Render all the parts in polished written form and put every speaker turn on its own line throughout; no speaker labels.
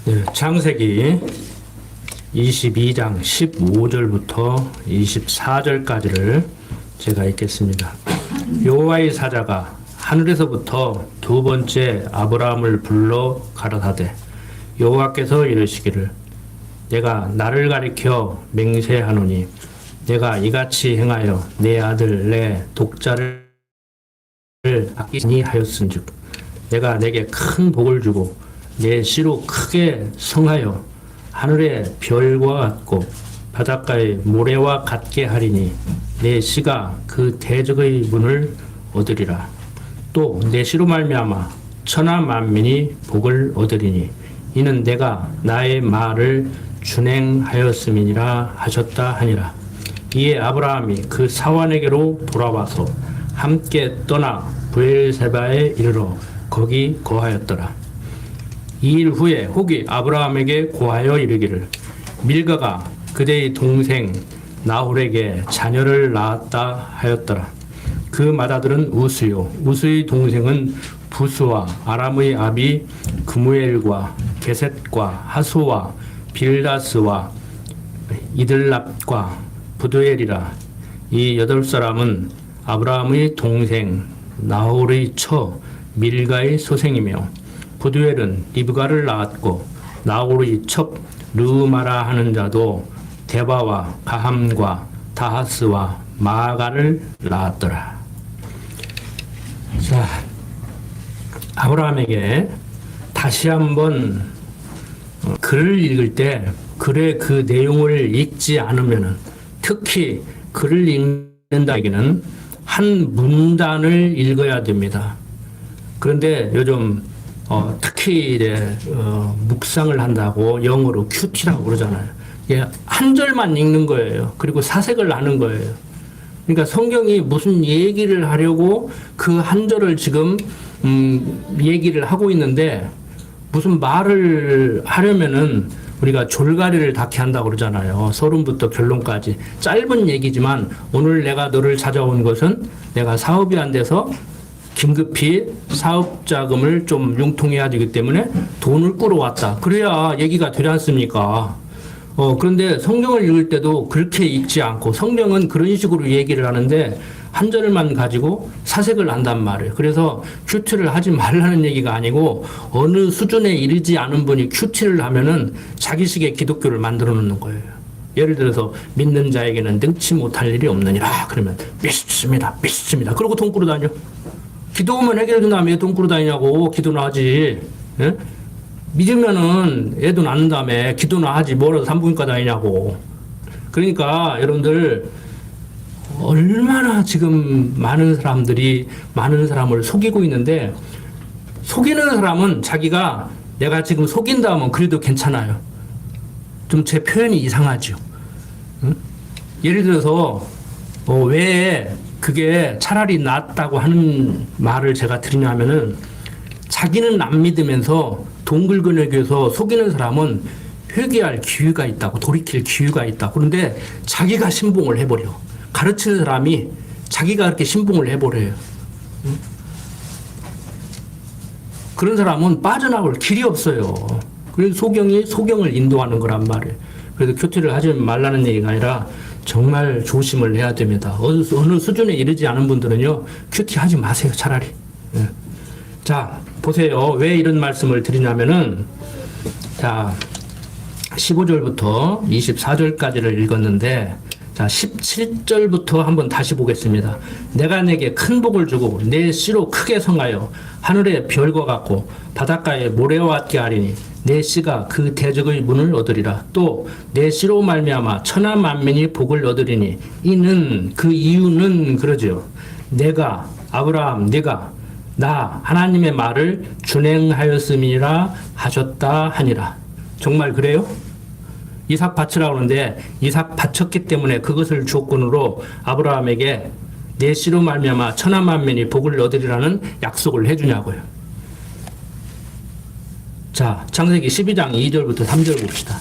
네, 창세기 22장 15절부터 24절까지를 제가 읽겠습니다. 여호와의 사자가 하늘에서부터 두 번째 아브라함을 불러 가라사대 여호와께서 이르시기를 내가 나를 가리켜 맹세하노니 내가 이같이 행하여 내 아들 내 독자를 아끼니 하였은즉 내가 내게 큰 복을 주고 내 씨로 크게 성하여 하늘의 별과 같고 바닷가의 모래와 같게 하리니 내 씨가 그 대적의 문을 얻으리라. 또 내 씨로 말미암아 천하 만민이 복을 얻으리니 이는 내가 나의 말을 준행하였음이니라 하셨다 하니라. 이에 아브라함이 그 사환에게로 돌아와서 함께 떠나 브엘세바에 이르러 거기 거하였더라. 2일 후에 혹이 아브라함에게 고하여 이르기를 밀가가 그대의 동생 나홀에게 자녀를 낳았다 하였더라. 그 맏아들은 우스요 우스의 동생은 부스와 아람의 아비 그무엘과 게셋과 하소와 빌다스와 이들랍과 부두엘이라. 이 8사람은 아브라함의 동생 나홀의 처 밀가의 소생이며 부두엘은 리브가를 낳았고 나홀의 첩 르마라 하는 자도 데바와 가함과 다하스와 마아가를 낳았더라. 자, 아브라함에게 다시 한번 글을 읽을 때 글의 그 내용을 읽지 않으면, 특히 글을 읽는다에게는 한 문단을 읽어야 됩니다. 그런데 요즘 특히 이제 묵상을 한다고 영어로 큐티라고 그러잖아요. 예, 한 절만 읽는 거예요. 그리고 사색을 하는 거예요. 그러니까 성경이 무슨 얘기를 하려고 그 한 절을 지금 얘기를 하고 있는데, 무슨 말을 하려면은 우리가 졸가리를 닿게 한다고 그러잖아요. 서론부터 결론까지 짧은 얘기지만, 오늘 내가 너를 찾아온 것은 내가 사업이 안 돼서 긴급히 사업 자금을 좀 융통해야 되기 때문에 돈을 꾸러 왔다. 그래야 얘기가 되지 않습니까? 그런데 성경을 읽을 때도 그렇게 읽지 않고, 성경은 그런 식으로 얘기를 하는데 한 절만 가지고 사색을 한단 말이에요. 그래서 큐티를 하지 말라는 얘기가 아니고, 어느 수준에 이르지 않은 분이 큐티를 하면은 자기식의 기독교를 만들어 놓는 거예요. 예를 들어서 믿는 자에게는 능치 못할 일이 없느니라. 그러면 믿습니다. 그러고 돈 꾸러 다녀. 기도하면 해결된다며 왜 돈 꾸러 다니냐고. 기도나 하지. 예? 믿으면은 애도 낳는 다음에 기도나 하지. 뭐라도 산부인과 다니냐고. 그러니까 여러분들, 얼마나 지금 많은 사람들이 많은 사람을 속이고 있는데, 속이는 사람은 자기가 내가 지금 속인다 하면 그래도 괜찮아요. 좀 제 표현이 이상하죠. 응? 예를 들어서 왜 그게 차라리 낫다고 하는 말을 제가 드리냐면은, 자기는 안 믿으면서 돈 긁어내기 위해서 속이는 사람은 회개할 기회가 있다고, 돌이킬 기회가 있다. 그런데 자기가 신봉을 해버려. 가르치는 사람이 자기가 그렇게 신봉을 해버려요. 응? 그런 사람은 빠져나올 길이 없어요. 그래서 소경이 소경을 인도하는 거란 말이에요. 그래서 큐티를 하지 말라는 얘기가 아니라 정말 조심을 해야 됩니다. 어느 수준에 이르지 않은 분들은요, 큐티 하지 마세요, 차라리. 예. 자, 보세요. 왜 이런 말씀을 드리냐면은, 자, 15절부터 24절까지를 읽었는데, 자, 17절부터 한번 다시 보겠습니다. 내가 내게 큰 복을 주고 내 씨로 크게 성하여 하늘의 별과 같고 바닷가의 모래와 같게 하리니 내 씨가 그 대적의 문을 얻으리라. 또 내 씨로 말미암아 천하 만민이 복을 얻으리니 이는, 그 이유는 그러죠. 내가 아브라함 네가 나 하나님의 말을 준행하였음이라 하셨다 하니라. 정말 그래요? 이삭 바치라고 하는데, 이삭 바쳤기 때문에 그것을 조건으로 아브라함에게 내 씨로 말미암아 천하 만민이 복을 얻으리라는 약속을 해주냐고요. 자, 창세기 12장 2절부터 3절 봅시다.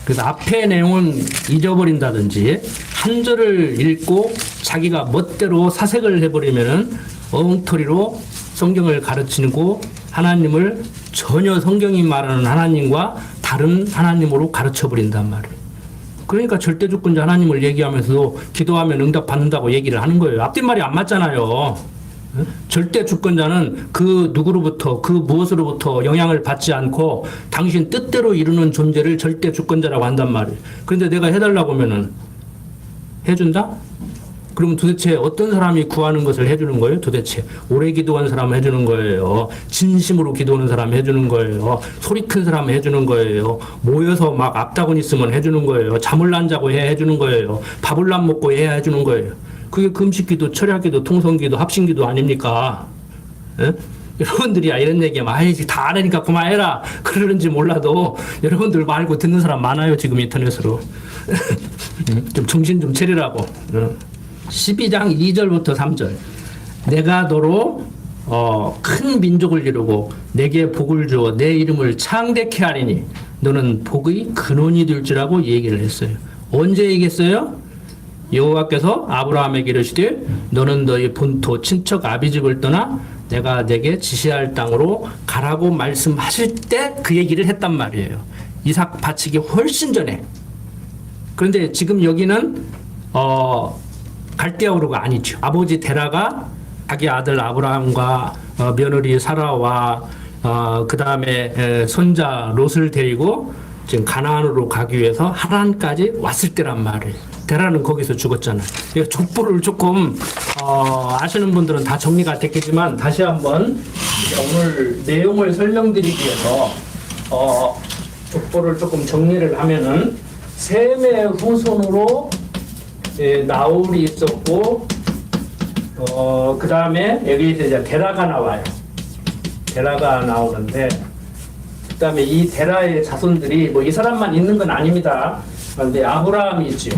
그래서 앞의 내용은 잊어버린다든지 한 절을 읽고 자기가 멋대로 사색을 해버리면은 엉터리로 성경을 가르치고 하나님을 전혀 성경이 말하는 하나님과 다른 하나님으로 가르쳐 버린단 말이에요. 그러니까 절대주권자 하나님을 얘기하면서도 기도하면 응답 받는다고 얘기를 하는 거예요. 앞뒤 말이 안 맞잖아요. 절대주권자는 그 누구로부터 그 무엇으로부터 영향을 받지 않고 당신 뜻대로 이루는 존재를 절대주권자라고 한단 말이에요. 그런데 내가 해달라고 하면은 해준다? 그러면 도대체 어떤 사람이 구하는 것을 해주는 거예요? 도대체 오래 기도한 사람 해주는 거예요. 진심으로 기도하는 사람 해주는 거예요. 소리 큰 사람 해주는 거예요. 모여서 막 앞다곤 있으면 해주는 거예요. 잠을 안 자고 해주는 거예요. 밥을 안 먹고 해주는 거예요. 그게 금식기도, 철야기도, 통성기도, 합신기도 아닙니까? 에? 여러분들이 이런 얘기하면 아이 다 아니까 그만해라 그러는지 몰라도 여러분들 말고 듣는 사람 많아요. 지금 인터넷으로. 좀 정신 좀 차리라고. 12장 2절부터 3절. 내가 너로 큰 민족을 이루고 내게 복을 주어 내 이름을 창대케 하리니 너는 복의 근원이 될 줄라고 얘기를 했어요. 언제 얘기했어요? 여호와께서 아브라함에게 이르시되 너는 너희 본토 친척 아비집을 떠나 내가 내게 지시할 땅으로 가라고 말씀하실 때 그 얘기를 했단 말이에요. 이삭 바치기 훨씬 전에. 그런데 지금 여기는 갈대아우르가 아니죠. 아버지 데라가 자기 아들 아브라함과 며느리 사라와 그 다음에 손자 롯을 데리고 지금 가나안으로 가기 위해서 하란까지 왔을 때란 말이에요. 데라는 거기서 죽었잖아요. 족보를 조금 아시는 분들은 다 정리가 됐겠지만 다시 한번 오늘 내용을 설명드리기 위해서 족보를 조금 정리를 하면은 셈의 후손으로 나홀이 있었고 그 다음에 여기서 이제 데라가 나와요. 데라가 나오는데 그 다음에 이 데라의 자손들이 뭐 이 사람만 있는 건 아닙니다. 그런데 아브라함이 있죠.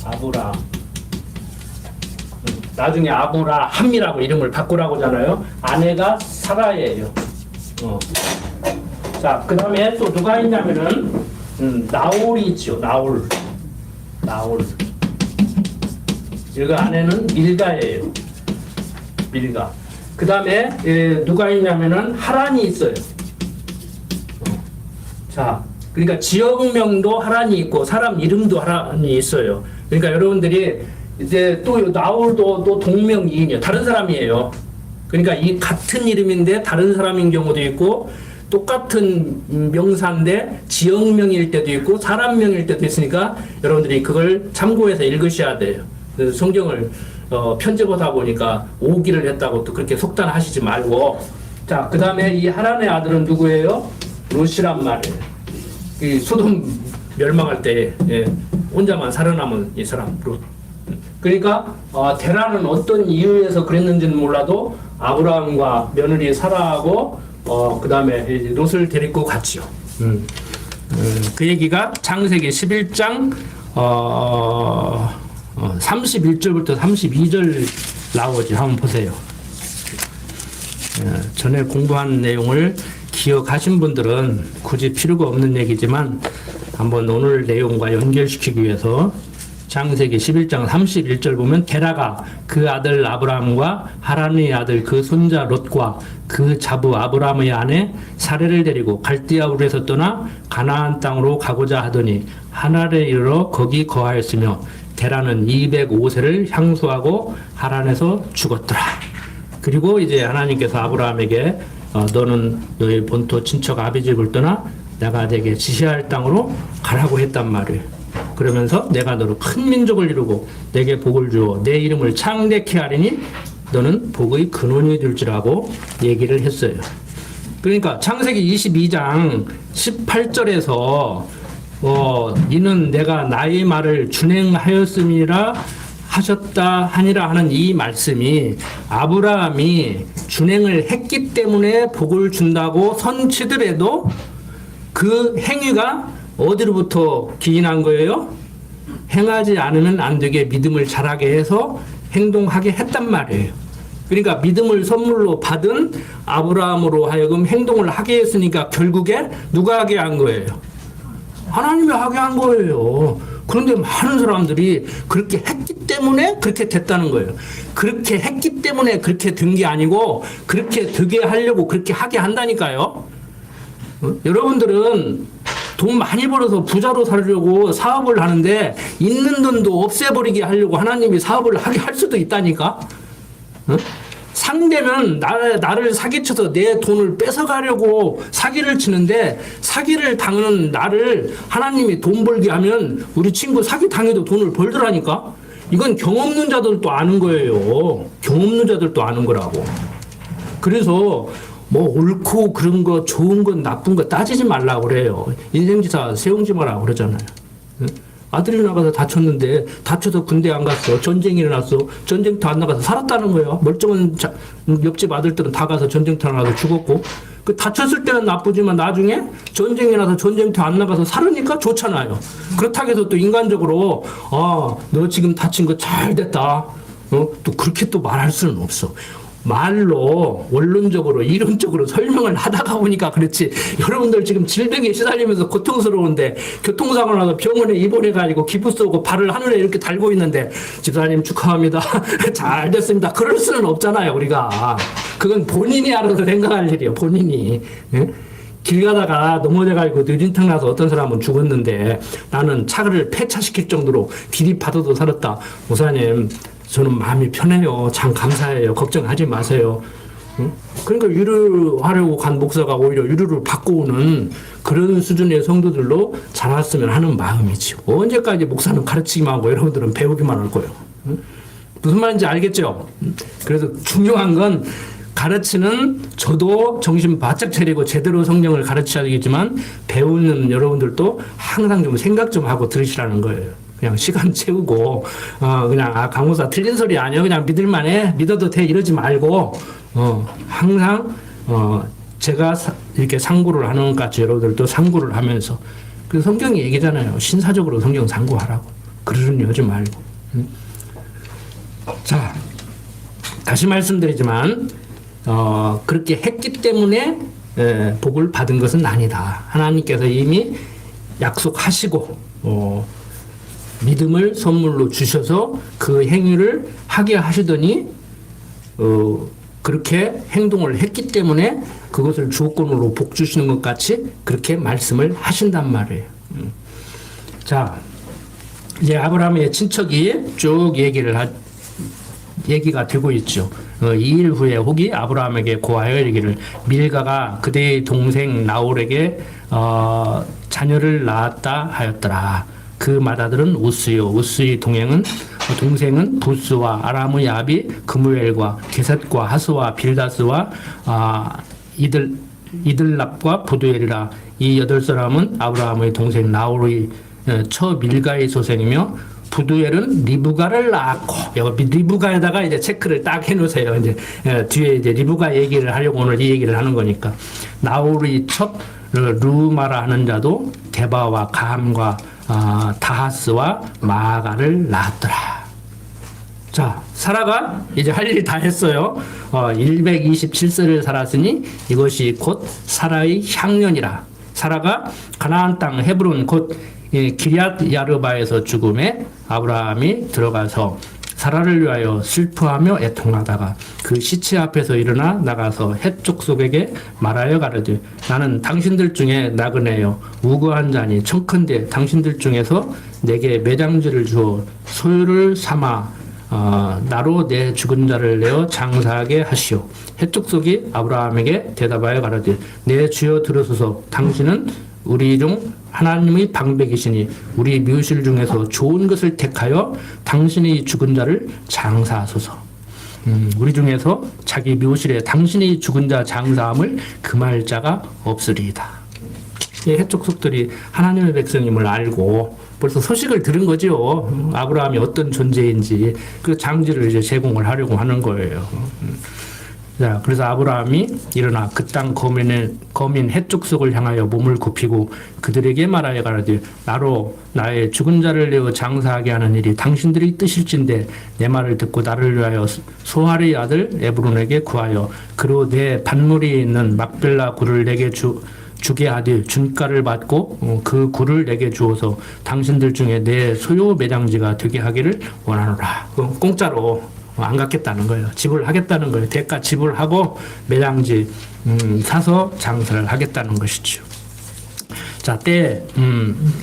아브라함. 나중에 아브라함이라고 이름을 바꾸라고 하잖아요. 아내가 사라예요. 자, 그 다음에 또 누가 있냐면은 나홀이 있죠. 나홀. 그 아내는 밀가예요. 밀가. 그 다음에 누가 있냐면은 하란이 있어요. 자, 그러니까 지역명도 하란이 있고 사람 이름도 하란이 있어요. 그러니까 여러분들이 이제 또 나홀도 또 동명이인이에요. 다른 사람이에요. 그러니까 이 같은 이름인데 다른 사람인 경우도 있고 똑같은 명사인데 지역명일 때도 있고 사람명일 때도 있으니까 여러분들이 그걸 참고해서 읽으셔야 돼요. 성경을 편집하다 보니까 오기를 했다고 또 그렇게 속단하시지 말고. 자, 그 다음에 이 하란의 아들은 누구예요? 롯이란 말이에요. 이 소돔 멸망할 때 혼자만 살아남은 이 사람 롯. 그러니까 데라는 어떤 이유에서 그랬는지는 몰라도 아브라함과 며느리 사라하고 그 다음에 롯을 데리고 갔지요. 그 얘기가 창세기 11장 31절부터 32절 나오지. 한번 보세요. 전에 공부한 내용을 기억하신 분들은 굳이 필요가 없는 얘기지만 한번 오늘 내용과 연결시키기 위해서 창세기 11장 31절 보면 데라가 그 아들 아브라함과 하란의 아들 그 손자 롯과 그 자부 아브라함의 아내 사레를 데리고 갈대아우르에서 떠나 가나안 땅으로 가고자 하더니 하란에 이르러 거기 거하였으며 데라는 205세를 향수하고 하란에서 죽었더라. 그리고 이제 하나님께서 아브라함에게 너는 너희 본토 친척 아비집을 떠나 내가 내게 지시할 땅으로 가라고 했단 말이에요. 그러면서 내가 너로 큰 민족을 이루고 내게 복을 주어 내 이름을 창대케 하리니 너는 복의 근원이 될지라고 얘기를 했어요. 그러니까 창세기 22장 18절에서 이는 내가 나의 말을 준행하였음이라 하셨다 하니라 하는 이 말씀이 아브라함이 준행을 했기 때문에 복을 준다고 선치더라도 그 행위가 어디로부터 기인한 거예요? 행하지 않으면 안 되게 믿음을 자라게 해서 행동하게 했단 말이에요. 그러니까 믿음을 선물로 받은 아브라함으로 하여금 행동을 하게 했으니까 결국에 누가 하게 한 거예요? 하나님이 하게 한 거예요. 그런데 많은 사람들이 그렇게 했기 때문에 그렇게 됐다는 거예요. 그렇게 했기 때문에 그렇게 된 게 아니고 그렇게 되게 하려고 그렇게 하게 한다니까요. 여러분들은 돈 많이 벌어서 부자로 살려고 사업을 하는데 있는 돈도 없애버리게 하려고 하나님이 사업을 하게 할 수도 있다니까. 상대는 나를 사기쳐서 내 돈을 뺏어가려고 사기를 치는데 사기를 당하는 나를 하나님이 돈 벌게 하면 우리 친구 사기 당해도 돈을 벌더라니까. 이건 경험 없는 자들도 아는 거예요. 경험 없는 자들도 아는 거라고. 그래서 뭐 옳고 그런 거 좋은 건 나쁜 거 따지지 말라고 그래요. 인생지사 세우지 마라고 그러잖아요. 아들이 나가서 다쳤는데 다쳐서 군대 안 갔어. 전쟁이 일어났어. 전쟁터 안 나가서 살았다는 거예요. 멀쩡한 옆집 아들들은 다 가서 전쟁터 나가서 죽었고 그 다쳤을 때는 나쁘지만 나중에 전쟁이 나서 전쟁터 안 나가서 살으니까 좋잖아요. 그렇다고 해서 또 인간적으로 너 지금 다친 거 잘 됐다. 또 그렇게 또 말할 수는 없어. 말로 원론적으로 이론적으로 설명을 하다가 보니까 그렇지. 여러분들 지금 질병에 시달리면서 고통스러운데 교통사고 나서 병원에 입원해가지고 기부 쏘고 발을 하늘에 이렇게 달고 있는데 집사님 축하합니다. 잘 됐습니다. 그럴 수는 없잖아요. 우리가 그건 본인이 알아서 생각할 일이에요. 본인이. 길 가다가 넘어져가지고 느진탕 나서 어떤 사람은 죽었는데 나는 차를 폐차시킬 정도로 디립받아도 살았다. 목사님 저는 마음이 편해요. 참 감사해요. 걱정하지 마세요. 그러니까 위로하려고 간 목사가 오히려 위로를 받고 오는 그런 수준의 성도들로 자랐으면 하는 마음이지. 언제까지 목사는 가르치기만 하고 여러분들은 배우기만 할 거예요. 무슨 말인지 알겠죠? 그래서 중요한 건 가르치는 저도 정신 바짝 차리고 제대로 성경을 가르쳐야 되겠지만 배우는 여러분들도 항상 좀 생각 좀 하고 들으시라는 거예요. 그냥 시간 채우고 그냥 강목사 틀린 소리 아니야 그냥 믿을만해 믿어도 돼 이러지 말고 항상 제가 이렇게 상고를 하는 것 같이 여러분들도 상고를 하면서 그 성경이 얘기잖아요. 신사적으로 성경 상고하라고. 그러려니 하지 말고. 자 다시 말씀드리지만 그렇게 했기 때문에 복을 받은 것은 아니다. 하나님께서 이미 약속하시고 믿음을 선물로 주셔서 그 행위를 하게 하시더니 그렇게 행동을 했기 때문에 그것을 주권으로 복 주시는 것 같이 그렇게 말씀을 하신단 말이에요. 자 이제 아브라함의 친척이 쭉 얘기가 되고 있죠. 2일 후에 혹이 아브라함에게 고하여 이르기를 밀가가 그대의 동생 나홀에게 자녀를 낳았다 하였더라. 그 맏아들은 우스요. 우스의 동생은 부스와 아람의 아비 그무엘과 게셋과 하스와 빌다스와 이들랍과 부두엘이라. 이 8사람은 아브라함의 동생 나홀의 처 밀가의 소생이며 부두엘은 리브가를 낳았고 여기 리브가에다가 이제 체크를 딱 해놓으세요. 이제 뒤에 이제 리브가 얘기를 하려고 오늘 이 얘기를 하는 거니까 나홀의 첫 루마라 하는 자도 데바와 감과 다하스와 마가를 낳았더라. 자, 사라가 이제 할 일 다 했어요. 127세를 살았으니 이것이 곧 사라의 향년이라. 사라가 가나안 땅 헤브론 곧 기럇 야르바에서 죽음에 아브라함이 들어가서 사라를 위하여 슬퍼하며 애통하다가 그 시체 앞에서 일어나 나가서 헷 족속에게 말하여 가르되 나는 당신들 중에 나그네요 우거한 자니 청컨대 당신들 중에서 내게 매장지를 주어 소유를 삼아 나로 내 죽은 자를 내어 장사하게 하시오. 헷 족속이 아브라함에게 대답하여 가르되 내 주여 들으소서. 당신은 우리 중 하나님의 방백이시니 우리 묘실 중에서 좋은 것을 택하여 당신의 죽은 자를 장사하소서. 우리 중에서 자기 묘실에 당신의 죽은 자 장사함을 금할 자가 없으리이다. 해족속들이 하나님의 백성임을 알고 벌써 소식을 들은 거죠. 아브라함이 어떤 존재인지 그 장지를 이제 제공을 하려고 하는 거예요. 자, 그래서 아브라함이 일어나 그 땅 거민 해족속을 향하여 몸을 굽히고 그들에게 말하여 가라되 나로 나의 죽은 자를 내어 장사하게 하는 일이 당신들의 뜻일진데 내 말을 듣고 나를 위하여 소할의 아들 에브론에게 구하여 그로 내 밭물이 있는 막벨라 굴을 내게 주게 하되 준가를 받고 그 굴을 내게 주어서 당신들 중에 내 소요 매장지가 되게 하기를 원하노라. 공짜로 안 갖겠다는 거예요. 지불하겠다는 거예요. 대가 지불하고 매장지 사서 장사를 하겠다는 것이죠. 자, 때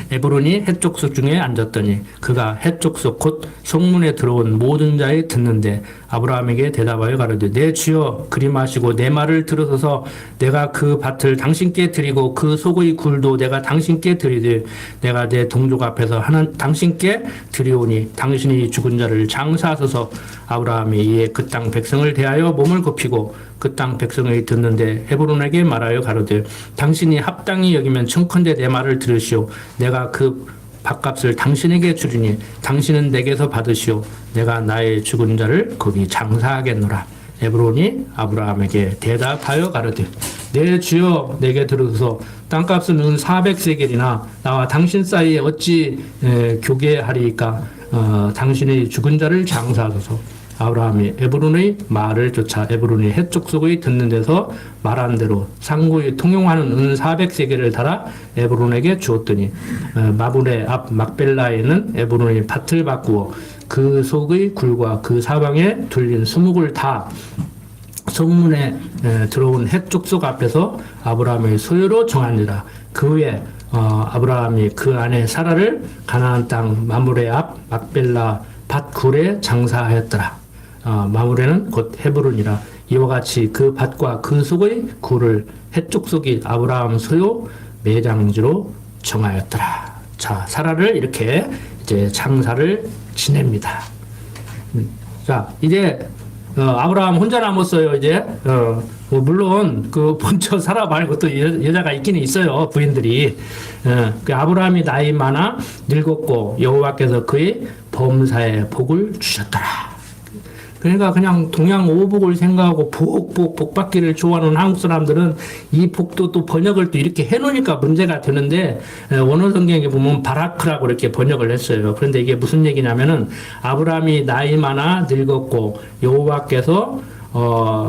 에브론이 해족속 중에 앉았더니 그가 해족속 곧 성문에 들어온 모든 자의 듣는데 아브라함에게 대답하여 가로되 내 주여 그리 마시고 내 말을 들으소서. 내가 그 밭을 당신께 드리고 그 속의 굴도 내가 당신께 드리되 내가 내 동족 앞에서 하는 당신께 드리오니 당신이 죽은 자를 장사하소서. 아브라함이 이에 그 땅 백성을 대하여 몸을 굽히고 그 땅 백성이 듣는데 헤브론에게 말하여 가로되 당신이 합당히 여기면 청컨대 내 말을 들으시오. 내가 그 밭값을 당신에게 주리니 당신은 내게서 받으시오. 내가 나의 죽은 자를 거기 장사하겠노라. 에브론이 아브라함에게 대답하여 가로되 내 주여 내게 들으소서. 땅값은 은 400세겔이나 나와 당신 사이에 어찌 교계하리이까. 당신의 죽은 자를 장사하소서. 아브라함이 에브론의 말을 쫓아 에브론이 해쪽 속의 듣는 데서 말한 대로 상고에 통용하는 은 400세겔을 달아 에브론에게 주었더니 마므레 앞 막벨라에는 에브론이 밭을 바꾸어 그 속의 굴과 그 사방에 둘린 수목을 다 성문에 들어온 해쪽 속 앞에서 아브라함의 소유로 정하니라. 그 후에 아브라함이 그 아내 사라를 가나안 땅 마므레 앞 막벨라 밭 굴에 장사하였더라. 마므레는 곧 헤브론이라. 이와 같이 그 밭과 그 속의 굴을 해쪽 속이 아브라함 소유 매장지로 정하였더라. 자, 사라를 이렇게 이제 장사를 지냅니다. 자, 이제 아브라함 혼자 남았어요. 이제 뭐 물론 그 본처 사라 말고 또 여자가 있기는 있어요. 부인들이. 그 아브라함이 나이 많아 늙었고 여호와께서 그의 범사에 복을 주셨더라. 그러니까 그냥 동양 오복을 생각하고 복 받기를 좋아하는 한국 사람들은 이 복도 또 번역을 또 이렇게 해놓으니까 문제가 되는데 원어 성경에 보면 바라크라고 이렇게 번역을 했어요. 그런데 이게 무슨 얘기냐면은 아브라함이 나이 많아 늙었고 여호와께서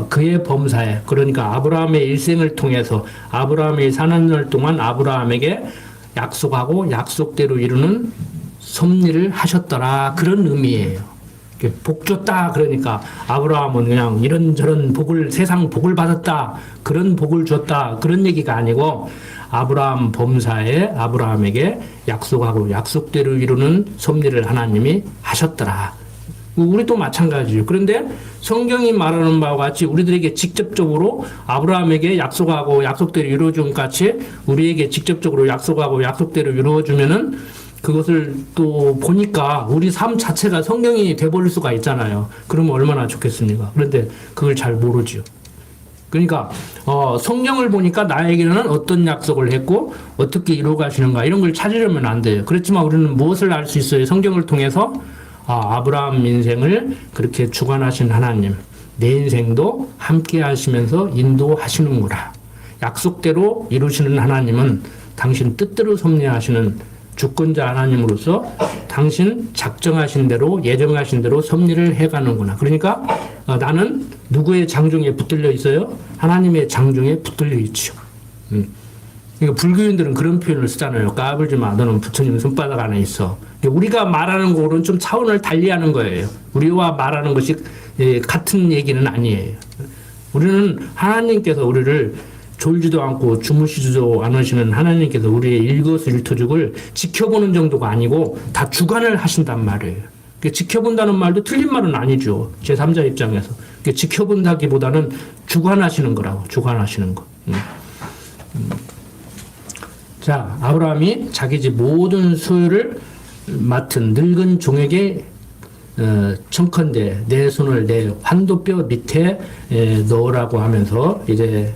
그의 범사에, 그러니까 아브라함의 일생을 통해서 아브라함이 사는 날 동안 아브라함에게 약속하고 약속대로 이루는 섭리를 하셨더라. 그런 의미예요. 복 줬다 그러니까 아브라함은 그냥 이런저런 복을, 세상 복을 받았다 그런 복을 줬다 그런 얘기가 아니고 아브라함 범사에 아브라함에게 약속하고 약속대로 이루는 섭리를 하나님이 하셨더라. 우리도 마찬가지죠. 그런데 성경이 말하는 바와 같이 우리들에게 직접적으로 아브라함에게 약속하고 약속대로 이루어준 같이 우리에게 직접적으로 약속하고 약속대로 이루어주면은 그것을 또 보니까 우리 삶 자체가 성경이 돼버릴 수가 있잖아요. 그러면 얼마나 좋겠습니까? 그런데 그걸 잘 모르죠. 그러니까 성경을 보니까 나에게는 어떤 약속을 했고 어떻게 이루어 가시는가 이런 걸 찾으려면 안 돼요. 그렇지만 우리는 무엇을 알 수 있어요? 성경을 통해서 아브라함 인생을 그렇게 주관하신 하나님, 내 인생도 함께 하시면서 인도하시는구나. 약속대로 이루시는 하나님은 당신 뜻대로 섭리하시는 주권자 하나님으로서 당신 작정하신 대로 예정하신 대로 섭리를 해가는구나. 그러니까 나는 누구의 장중에 붙들려 있어요? 하나님의 장중에 붙들려 있죠. 그러니까 불교인들은 그런 표현을 쓰잖아요. 까불지 마. 너는 부처님 손바닥 안에 있어. 우리가 말하는 거로는 좀 차원을 달리하는 거예요. 우리와 말하는 것이 같은 얘기는 아니에요. 우리는 하나님께서 우리를 졸지도 않고 주무시지도 않으시는 하나님께서 우리의 일거수일투족을 지켜보는 정도가 아니고 다 주관을 하신단 말이에요. 지켜본다는 말도 틀린 말은 아니죠. 제3자 입장에서. 지켜본다기보다는 주관하시는 거라고. 주관하시는 거. 자, 아브라함이 자기 집 모든 소유를 맡은 늙은 종에게 청컨대 내 손을 내 환도뼈 밑에 넣으라고 하면서 이제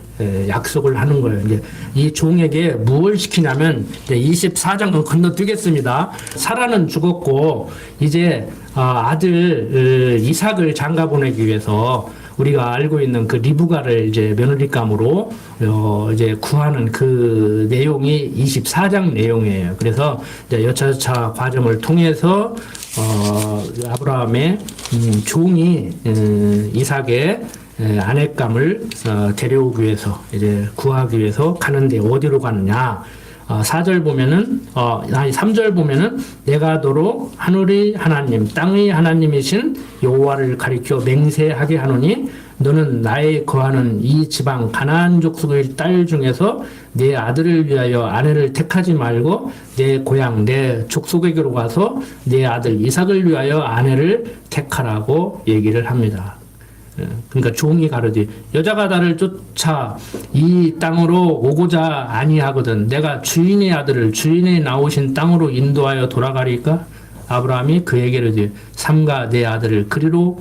약속을 하는 거예요. 이제 이 종에게 무엇을 시키냐면 이제 24장은 건너뛰겠습니다. 사라는 죽었고 이제 아들 이삭을 장가 보내기 위해서 우리가 알고 있는 그 리브가를 이제 며느리감으로 이제 구하는 그 내용이 24장 내용이에요. 그래서 이제 여차저차 과정을 통해서 아브라함의 종이 이삭의 아내감을 데려오기 위해서 이제 구하기 위해서 가는데 어디로 가느냐? 4절 보면은 3절 보면은 내가 너로 하늘의 하나님 땅의 하나님이신 여호와를 가리켜 맹세하게 하노니 너는 나의 거하는 이 지방 가나안 족속의 딸 중에서 내 아들을 위하여 아내를 택하지 말고 내 고향 내 족속에게로 가서 내 아들 이삭을 위하여 아내를 택하라고 얘기를 합니다. 그러니까 종이 가르디 여자가 나를 쫓아 이 땅으로 오고자 아니하거든 내가 주인의 아들을 주인의 나오신 땅으로 인도하여 돌아가리까? 아브라함이 그에게 이르되 삼가 내 아들을 그리로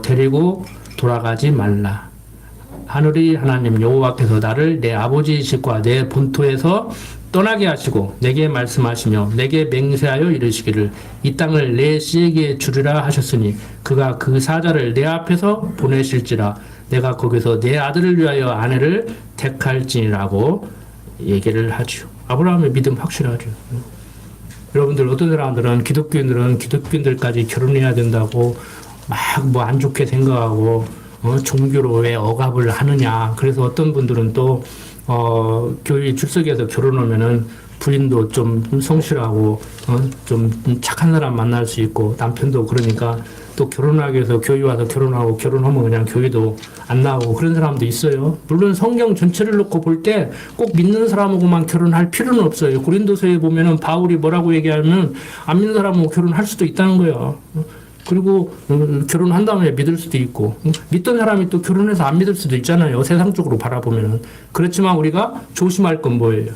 데리고 돌아가지 말라. 하늘의 하나님 여호와께서 나를 내 아버지 집과 내 본토에서 떠나게 하시고 내게 말씀하시며 내게 맹세하여 이르시기를 이 땅을 내 씨에게 주리라 하셨으니 그가 그 사자를 내 앞에서 보내실지라 내가 거기서 내 아들을 위하여 아내를 택할지니라고 얘기를 하죠. 아브라함의 믿음 확실하죠. 여러분들 어떤 사람들은 기독교인들까지 결혼해야 된다고 막 뭐 안 좋게 생각하고 종교로 왜 억압을 하느냐. 그래서 어떤 분들은 또 교회 출석해서 결혼하면은 부인도 좀 성실하고 좀 착한 사람 만날 수 있고 남편도 그러니까 또 결혼하기 위해서 교회 와서 결혼하고 결혼하면 그냥 교회도 안 나오고 그런 사람도 있어요. 물론 성경 전체를 놓고 볼 때 꼭 믿는 사람하고만 결혼할 필요는 없어요. 고린도서에 보면은 바울이 뭐라고 얘기하면 안 믿는 사람하고 결혼할 수도 있다는 거예요. 그리고 결혼한 다음에 믿을 수도 있고 믿던 사람이 또 결혼해서 안 믿을 수도 있잖아요. 세상적으로 바라보면은. 그렇지만 우리가 조심할 건 뭐예요?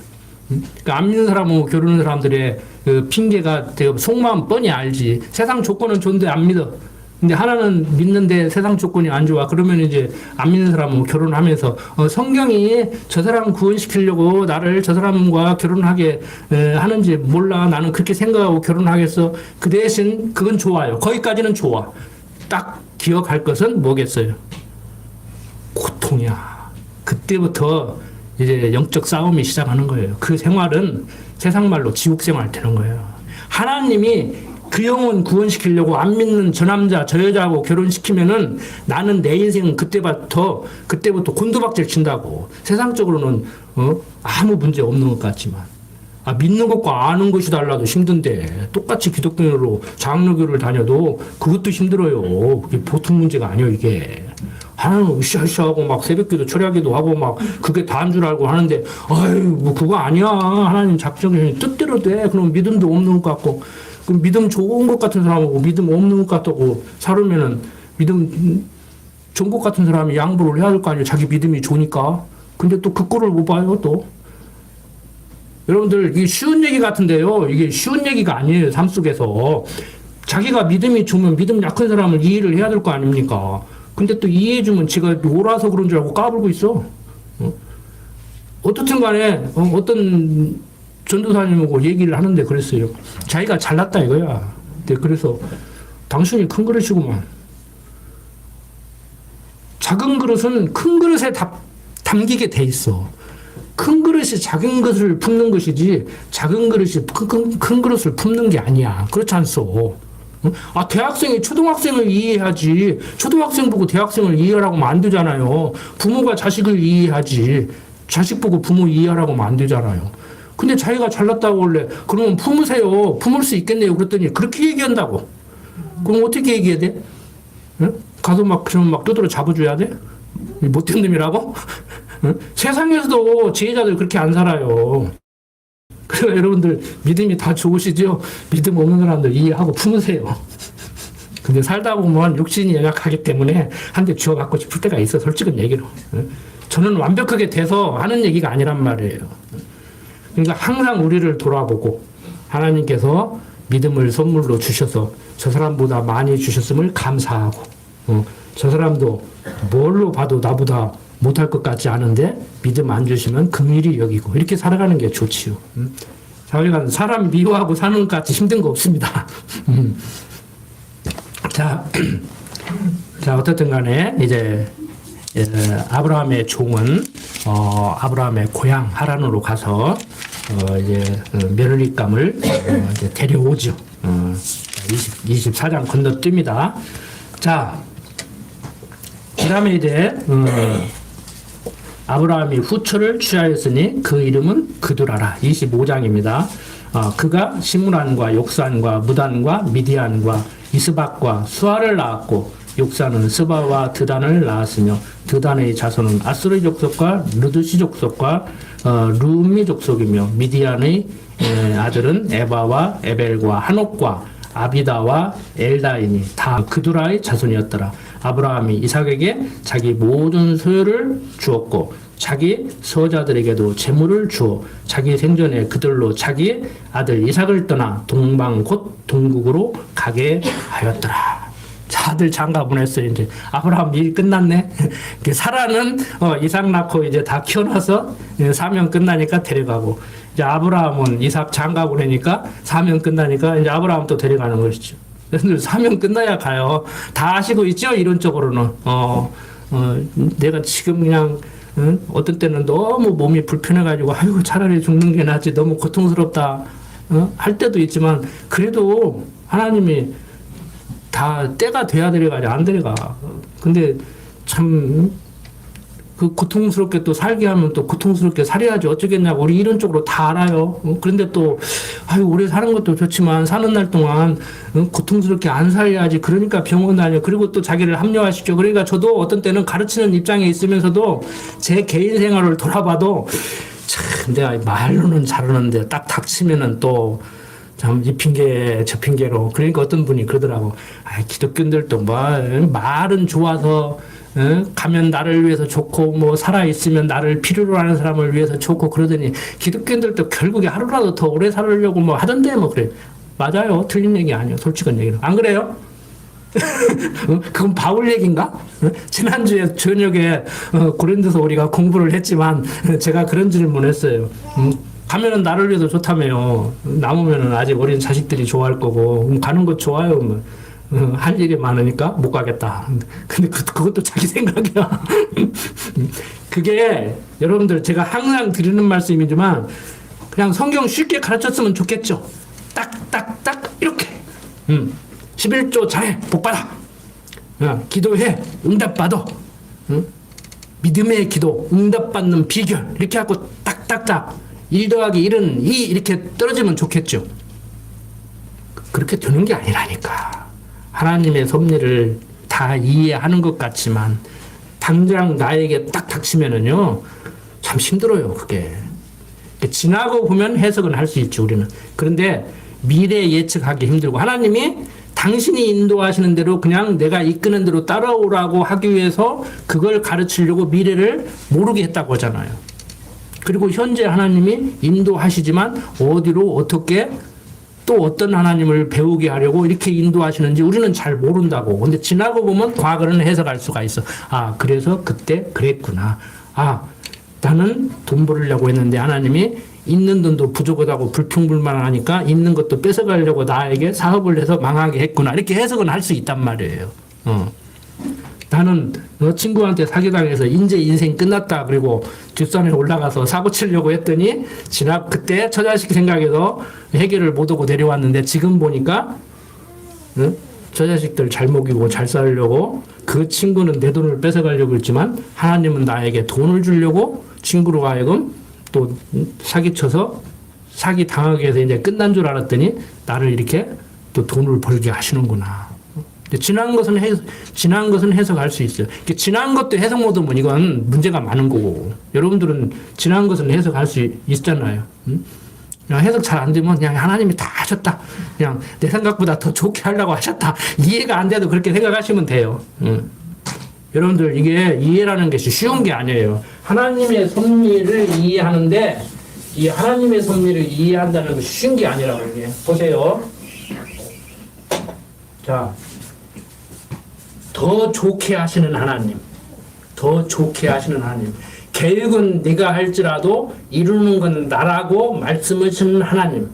그러니까 안 믿는 사람하고 결혼하는 사람들의 그 핑계가 속마음 뻔히 알지. 세상 조건은 좋은데 안 믿어. 근데 하나는 믿는데 세상 조건이 안 좋아. 그러면 이제 안 믿는 사람하고 결혼하면서 성경이 저 사람 구원시키려고 나를 저 사람과 결혼하게 하는지 몰라. 나는 그렇게 생각하고 결혼하겠어. 그 대신 그건 좋아요. 거기까지는 좋아. 딱 기억할 것은 뭐겠어요? 고통이야. 그때부터 이제 영적 싸움이 시작하는 거예요. 그 생활은 세상 말로 지옥 생활 되는 거예요. 하나님이 그 영혼 구원시키려고 안 믿는 저 남자 저 여자하고 결혼시키면은 나는 내 인생은 그때부터 곤두박질 친다고. 세상적으로는 아무 문제 없는 것 같지만 믿는 것과 아는 것이 달라도 힘든데 똑같이 기독교로 장로교를 다녀도 그것도 힘들어요. 그게 보통 문제가 아니에요. 이게 하나는 으쌰으쌰하고 막 새벽기도 철야기도 하고 막 그게 다인 줄 알고 하는데 아유 뭐 그거 아니야. 하나님 작정이 뜻대로 돼. 그럼 믿음도 없는 것 같고 그럼 믿음 좋은 것 같은 사람하고 믿음 없는 것 같다고 살으면은 믿음 좋은 것 같은 사람이 양보를 해야 될 거 아니에요. 자기 믿음이 좋으니까. 근데 또 그 꼴을 못 봐요, 또. 여러분들, 이게 쉬운 얘기 같은데요. 이게 쉬운 얘기가 아니에요, 삶 속에서. 자기가 믿음이 좋으면 믿음 약한 사람을 이해를 해야 될 거 아닙니까? 근데 또 이해해주면 지가 놀아서 그런 줄 알고 까불고 있어. 어떻든 간에, 어떤 전도사님하고 얘기를 하는데 그랬어요. 자기가 잘났다 이거야. 근데 그래서 당신이 큰 그릇이구만. 작은 그릇은 큰 그릇에 담기게 돼 있어. 큰 그릇이 작은 것을 품는 것이지 작은 그릇이 큰 그릇을 품는 게 아니야. 그렇지 않소. 대학생이 초등학생을 이해하지. 초등학생 보고 대학생을 이해하라고 하면 안 되잖아요. 부모가 자식을 이해하지. 자식 보고 부모 이해하라고 하면 안 되잖아요. 근데 자기가 잘났다고 원래 그러면 품으세요. 품을 수 있겠네요. 그랬더니 그렇게 얘기한다고. 그럼 어떻게 얘기해야 돼? 응? 가서 그러면 두드러 잡아줘야 돼? 못된 놈이라고? 응? 세상에서도 지혜자들 그렇게 안 살아요. 그래서 여러분들 믿음이 다 좋으시죠? 믿음 없는 사람들 이해하고 품으세요. 근데 살다 보면 육신이 연약하기 때문에 한 대 쥐어받고 싶을 때가 있어. 솔직한 얘기로. 응? 저는 완벽하게 돼서 하는 얘기가 아니란 말이에요. 그러니까 항상 우리를 돌아보고 하나님께서 믿음을 선물로 주셔서 저 사람보다 많이 주셨음을 감사하고 저 사람도 뭘로 봐도 나보다 못할 것 같지 않은데 믿음 안 주시면 긍휼히 여기고 이렇게 살아가는 게 좋지요. 자기가 사람 미워하고 사는 것 같이 힘든 거 없습니다. 자 어쨌든 간에 이제 아브라함의 종은 아브라함의 고향 하란으로 가서 이제 며느리감을 이제 데려오죠. 24장 건너뜁니다. 자, 그 다음에 이제 아브라함이 후처를 취하였으니 그 이름은 그두라라. 25장입니다. 그가 시므란과 욕산과 무단과 미디안과 이스박과 수아를 낳았고 욕산은 스바와 드단을 낳았으며 드단의 자손은 아스르 족속과 르드시 족속과 루미 족속이며 미디안의 아들은 에바와 에벨과 한옥과 아비다와 엘다이니 다 그두라의 자손이었더라. 아브라함이 이삭에게 자기 모든 소유를 주었고 자기 서자들에게도 재물을 주어 자기 생전에 그들로 자기 아들 이삭을 떠나 동방 곧 동국으로 가게 하였더라. 다들 장가 보냈어요. 이제 아브라함 일 끝났네. 사라는 이삭 낳고 이제 다 키워놔서 사명 끝나니까 데려가고, 이제 아브라함은 이삭 장가 보내니까 사명 끝나니까 이제 아브라함 또 데려가는 것이죠. 사명 끝나야 가요. 다 아시고 있죠? 이론적으로는. 내가 지금 그냥 어떤 때는 너무 몸이 불편해가지고 아이고 차라리 죽는 게 낫지, 너무 고통스럽다 할 때도 있지만, 그래도 하나님이 다 때가 돼야 데려가지 안 데려가. 근데 참 그 고통스럽게 또 살게 하면 또 고통스럽게 살아야지 어쩌겠냐고 우리 이런 쪽으로 다 알아요. 그런데 또 아유 오래 사는 것도 좋지만 사는 날 동안 고통스럽게 안 살아야지. 그러니까 병원 다녀. 그리고 또 자기를 합리화시켜. 그러니까 저도 어떤 때는 가르치는 입장에 있으면서도 제 개인 생활을 돌아봐도 참 내가 말로는 잘하는데 딱 닥치면은 또 참 이 핑계 저 핑계로. 그러니까 어떤 분이 그러더라고. 기독교인들도 뭐 말은 좋아서 가면 나를 위해서 좋고 뭐 살아있으면 나를 필요로 하는 사람을 위해서 좋고 그러더니 기독교인들도 결국에 하루라도 더 오래 살으려고 뭐 하던데 뭐 그래. 맞아요. 틀린 얘기 아니에요. 솔직한 얘기는. 안 그래요? 그건 바울 얘기인가? 지난주에 저녁에 고린도서 우리가 공부를 했지만 제가 그런 질문을 했어요. 가면은 나를 위해서 좋다며요. 남으면은 아직 어린 자식들이 좋아할 거고 가는 거 좋아요. 뭐. 할 일이 많으니까 못 가겠다. 근데 그것도 자기 생각이야. 그게 여러분들 제가 항상 드리는 말씀이지만 그냥 성경 쉽게 가르쳤으면 좋겠죠. 딱 이렇게 11조 잘해 복받아. 기도해 응답받아. 믿음의 기도 응답받는 비결 이렇게 하고 딱딱딱 1 더하기 1은 2 이렇게 떨어지면 좋겠죠. 그렇게 되는 게 아니라니까. 하나님의 섭리를 다 이해하는 것 같지만 당장 나에게 딱 닥치면은요 참 힘들어요. 그게 지나고 보면 해석은 할 수 있죠 우리는. 그런데 미래 예측하기 힘들고, 하나님이 당신이 인도하시는 대로 그냥 내가 이끄는 대로 따라오라고 하기 위해서 그걸 가르치려고 미래를 모르게 했다고 하잖아요. 그리고 현재 하나님이 인도하시지만 어디로 어떻게 또 어떤 하나님을 배우게 하려고 이렇게 인도하시는지 우리는 잘 모른다고. 근데 지나고 보면 과거는 해석할 수가 있어. 그래서 그때 그랬구나. 나는 돈 벌으려고 했는데 하나님이 있는 돈도 부족하다고 불평불만하니까 있는 것도 뺏어가려고 나에게 사업을 해서 망하게 했구나. 이렇게 해석은 할 수 있단 말이에요. 나는 친구한테 사기당해서 이제 인생 끝났다. 그리고 뒷산에 올라가서 사고 치려고 했더니 그때 처자식 생각해서 해결을 못하고 내려왔는데 지금 보니까 처자식들 잘 먹이고 잘 살려고 그 친구는 내 돈을 뺏어가려고 했지만 하나님은 나에게 돈을 주려고 친구로 하여금 또 사기쳐서 사기 당하게 해서 이제 끝난 줄 알았더니 나를 이렇게 또 돈을 벌게 하시는구나. 지난 것은 해석할 수 있어요. 지난 것도 해석 못하면 이건 문제가 많은 거고, 여러분들은 지난 것은 해석할 수 있잖아요. 그냥 해석 잘 안 되면 그냥 하나님이 다 하셨다. 그냥 내 생각보다 더 좋게 하려고 하셨다. 이해가 안 돼도 그렇게 생각하시면 돼요. 여러분들 이게 이해라는 것이 쉬운 게 아니에요. 하나님의 섭리를 이해하는데 이 하나님의 섭리를 이해한다는 것이 쉬운 게 아니라고. 이게 보세요. 자. 더 좋게 하시는 하나님, 더 좋게 하시는 하나님. 계획은 네가 할지라도 이루는 건 나라고 말씀하시는 하나님.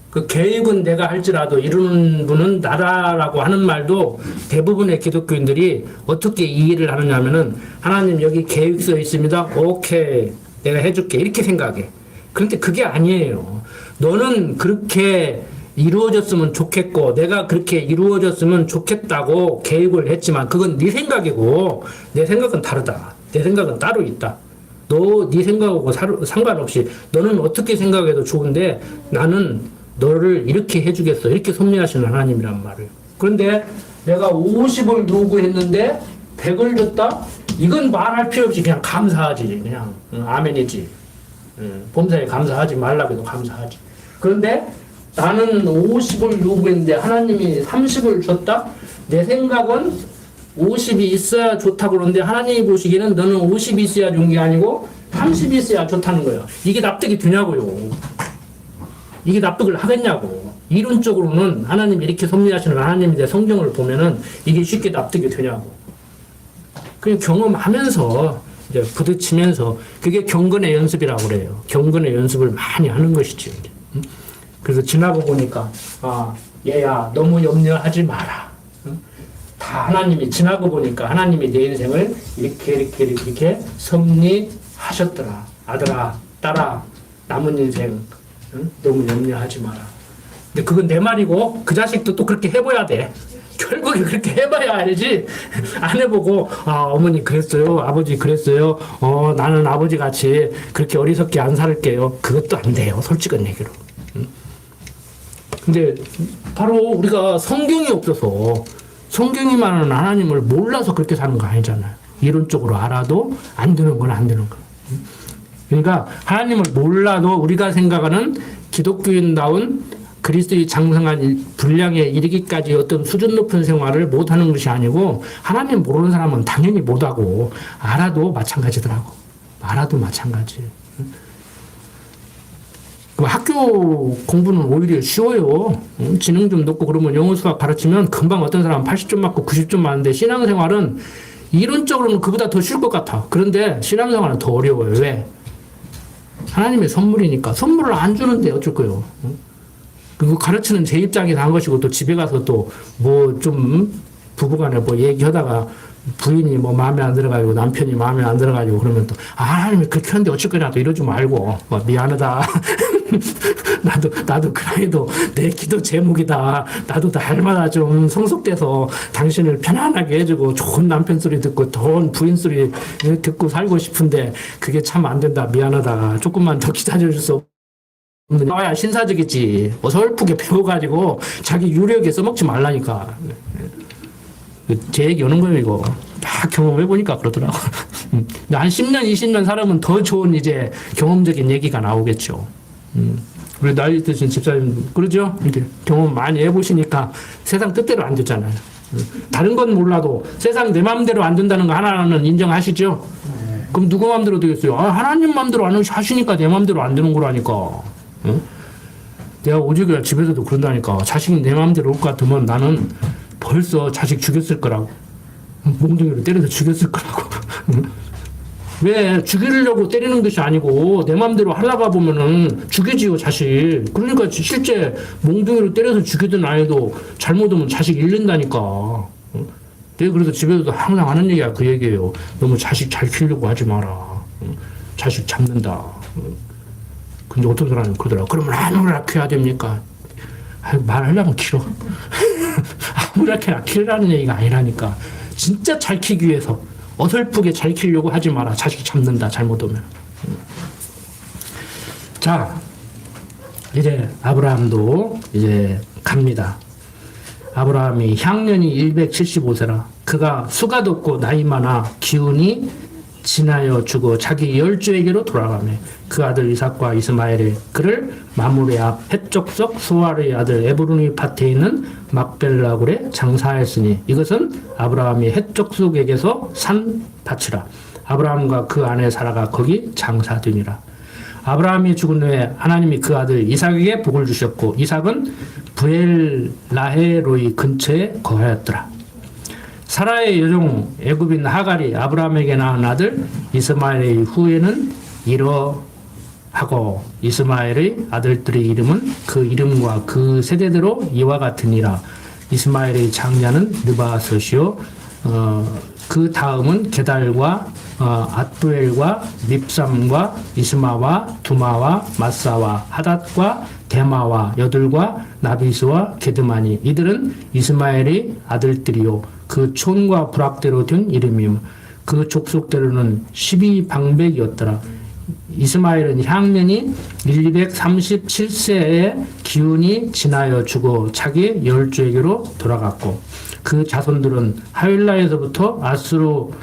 그 계획은 내가 할지라도 이루는 분은 나라라고 하는 말도 대부분의 기독교인들이 어떻게 이해를 하느냐면은 하나님 여기 계획서 있습니다. 오케이, 내가 해줄게 이렇게 생각해. 그런데 그게 아니에요. 너는 그렇게 이루어졌으면 좋겠고 내가 그렇게 이루어졌으면 좋겠다고 계획을 했지만 그건 네 생각이고 내 생각은 다르다. 내 생각은 따로 있다. 너 네 생각하고 상관없이 너는 어떻게 생각해도 좋은데 나는 너를 이렇게 해주겠어. 이렇게 섭리하시는 하나님이란 말이에요. 그런데 내가 50을 요구했는데 100을 줬다? 이건 말할 필요 없이 그냥 감사하지. 그냥 아멘이지. 범사에 감사하지 말라고 해도 감사하지. 그런데 나는 50을 요구했는데 하나님이 30을 줬다? 내 생각은 50이 있어야 좋다고 그러는데 하나님이 보시기에는 너는 50이 있어야 좋은 게 아니고 30이 있어야 좋다는 거예요. 이게 납득이 되냐고요. 이게 납득을 하겠냐고. 이론적으로는 하나님이 이렇게 섭리하시는 하나님의 성경을 보면은 이게 쉽게 납득이 되냐고. 그냥 경험하면서 이제 부딪히면서 그게 경건의 연습이라고 그래요. 경건의 연습을 많이 하는 것이죠. 그래서 지나고 보니까 얘야 너무 염려하지 마라. 다 하나님이 지나고 보니까 하나님이 내 인생을 이렇게 섭리하셨더라. 아들아 딸아 남은 인생 너무 염려하지 마라. 근데 그건 내 말이고 그 자식도 또 그렇게 해봐야 돼. 결국에 그렇게 해봐야 알지. 안 해보고 어머니 그랬어요. 아버지 그랬어요. 나는 아버지 같이 그렇게 어리석게 안 살게요. 그것도 안 돼요. 솔직한 얘기로. 근데 바로 우리가 성경이 없어서 성경이 말하는 하나님을 몰라서 그렇게 사는 거 아니잖아요. 이론적으로 알아도 안 되는 건 안 되는 거예요. 그러니까 하나님을 몰라도 우리가 생각하는 기독교인다운 그리스도의 장성한 분량에 이르기까지 어떤 수준 높은 생활을 못하는 것이 아니고 하나님 모르는 사람은 당연히 못하고 알아도 마찬가지더라고. 알아도 마찬가지. 학교 공부는 오히려 쉬워요. 지능 좀 높고 그러면 영어 수학 가르치면 금방 어떤 사람은 80점 맞고 90점 맞는데 신앙생활은 이론적으로는 그보다 더 쉬울 것 같아. 그런데 신앙생활은 더 어려워요. 왜? 하나님의 선물이니까. 선물을 안 주는데 어쩔 거예요. 그리고 가르치는 제 입장에서 한 것이고 또 집에 가서 또 뭐 좀 부부간에 뭐 얘기하다가 부인이 뭐 마음에 안 들어가지고 남편이 마음에 안 들어가지고 그러면 또 하나님이 그렇게 하는데 어쩔 거냐 또 이러지 말고 미안하다. 나도 그래도 내 기도 제목이다. 나도 날마다 좀 성숙돼서 당신을 편안하게 해주고 좋은 남편 소리 듣고 좋은 부인 소리 듣고 살고 싶은데 그게 참 안 된다. 미안하다. 조금만 더 기다려줄 수 없느냐. 신사적이지. 어설프게 배워가지고 자기 유력에 써먹지 말라니까. 제 얘기 오는 거예요, 이거. 다 경험해보니까 그러더라고. 한 10년, 20년 살아면 더 좋은 이제 경험적인 얘기가 나오겠죠. 우리 나이 드신 집사님, 그러죠? 이제 경험 많이 해보시니까 세상 뜻대로 안 되잖아요. 다른 건 몰라도 세상 내 마음대로 안 된다는 거 하나는 인정하시죠? 그럼 누구 마음대로 되겠어요? 하나님 마음대로 안 하시니까 내 마음대로 안 되는 거라니까. 내가 오죽이야 집에서도 그런다니까. 자식이 내 마음대로 올 것 같으면 나는 벌써 자식 죽였을 거라고. 몽둥이로 때려서 죽였을 거라고. 왜 죽이려고 때리는 것이 아니고 내 마음대로 하려고 보면은 죽이지요 자식. 그러니까 실제 몽둥이로 때려서 죽이던 아이도 잘못하면 자식 잃는다니까. 내가 그래서 집에서도 항상 하는 얘기가 그 얘기예요. 너무 자식 잘 키우려고 하지 마라. 자식 잡는다. 근데 어떤 사람이 그러더라고. 그러면 아무나 키워야 됩니까? 말하려면 길어. 아무나 키우라는 얘기가 아니라니까. 진짜 잘 키기 위해서 어설프게 잘 키우려고 하지 마라. 자식 잡는다. 잘못하면. 자, 이제 아브라함도 이제 갑니다. 아브라함이 향년이 175세라. 그가 수가도 없고 나이 많아 기운이 지나여 죽어 자기 열조에게로 돌아가며 그 아들 이삭과 이스마엘이 그를 마므레 앞 헷족속 수아르의 아들 에브론의 밭에 있는 막벨라굴에 장사하였으니 이것은 아브라함이 헷족속에게서 산 밭이라. 아브라함과 그 아내 사라가 거기 장사되니라. 아브라함이 죽은 후에 하나님이 그 아들 이삭에게 복을 주셨고 이삭은 브엘라헤로이 근처에 거하였더라. 사라의 여종 애굽인 하갈이 아브라함에게 낳은 아들 이스마엘의 후에는 이러하고 이스마엘의 아들들의 이름은 그 이름과 그 세대대로 이와 같으니라. 이스마엘의 장자는 느바섯이요 그 다음은 게달과 앗부엘과 밉삼과 이스마와 두마와 마사와 하닷과 데마와 여들과 나비스와 게드마니 이들은 이스마엘의 아들들이요 그 촌과 부락대로 된 이름이요 그 족속대로는 12방백이었더라. 이스마엘은 향년이 1237세에 기운이 지나여 죽어 자기 열조에게로 돌아갔고 그 자손들은 하윌라에서부터 아스로로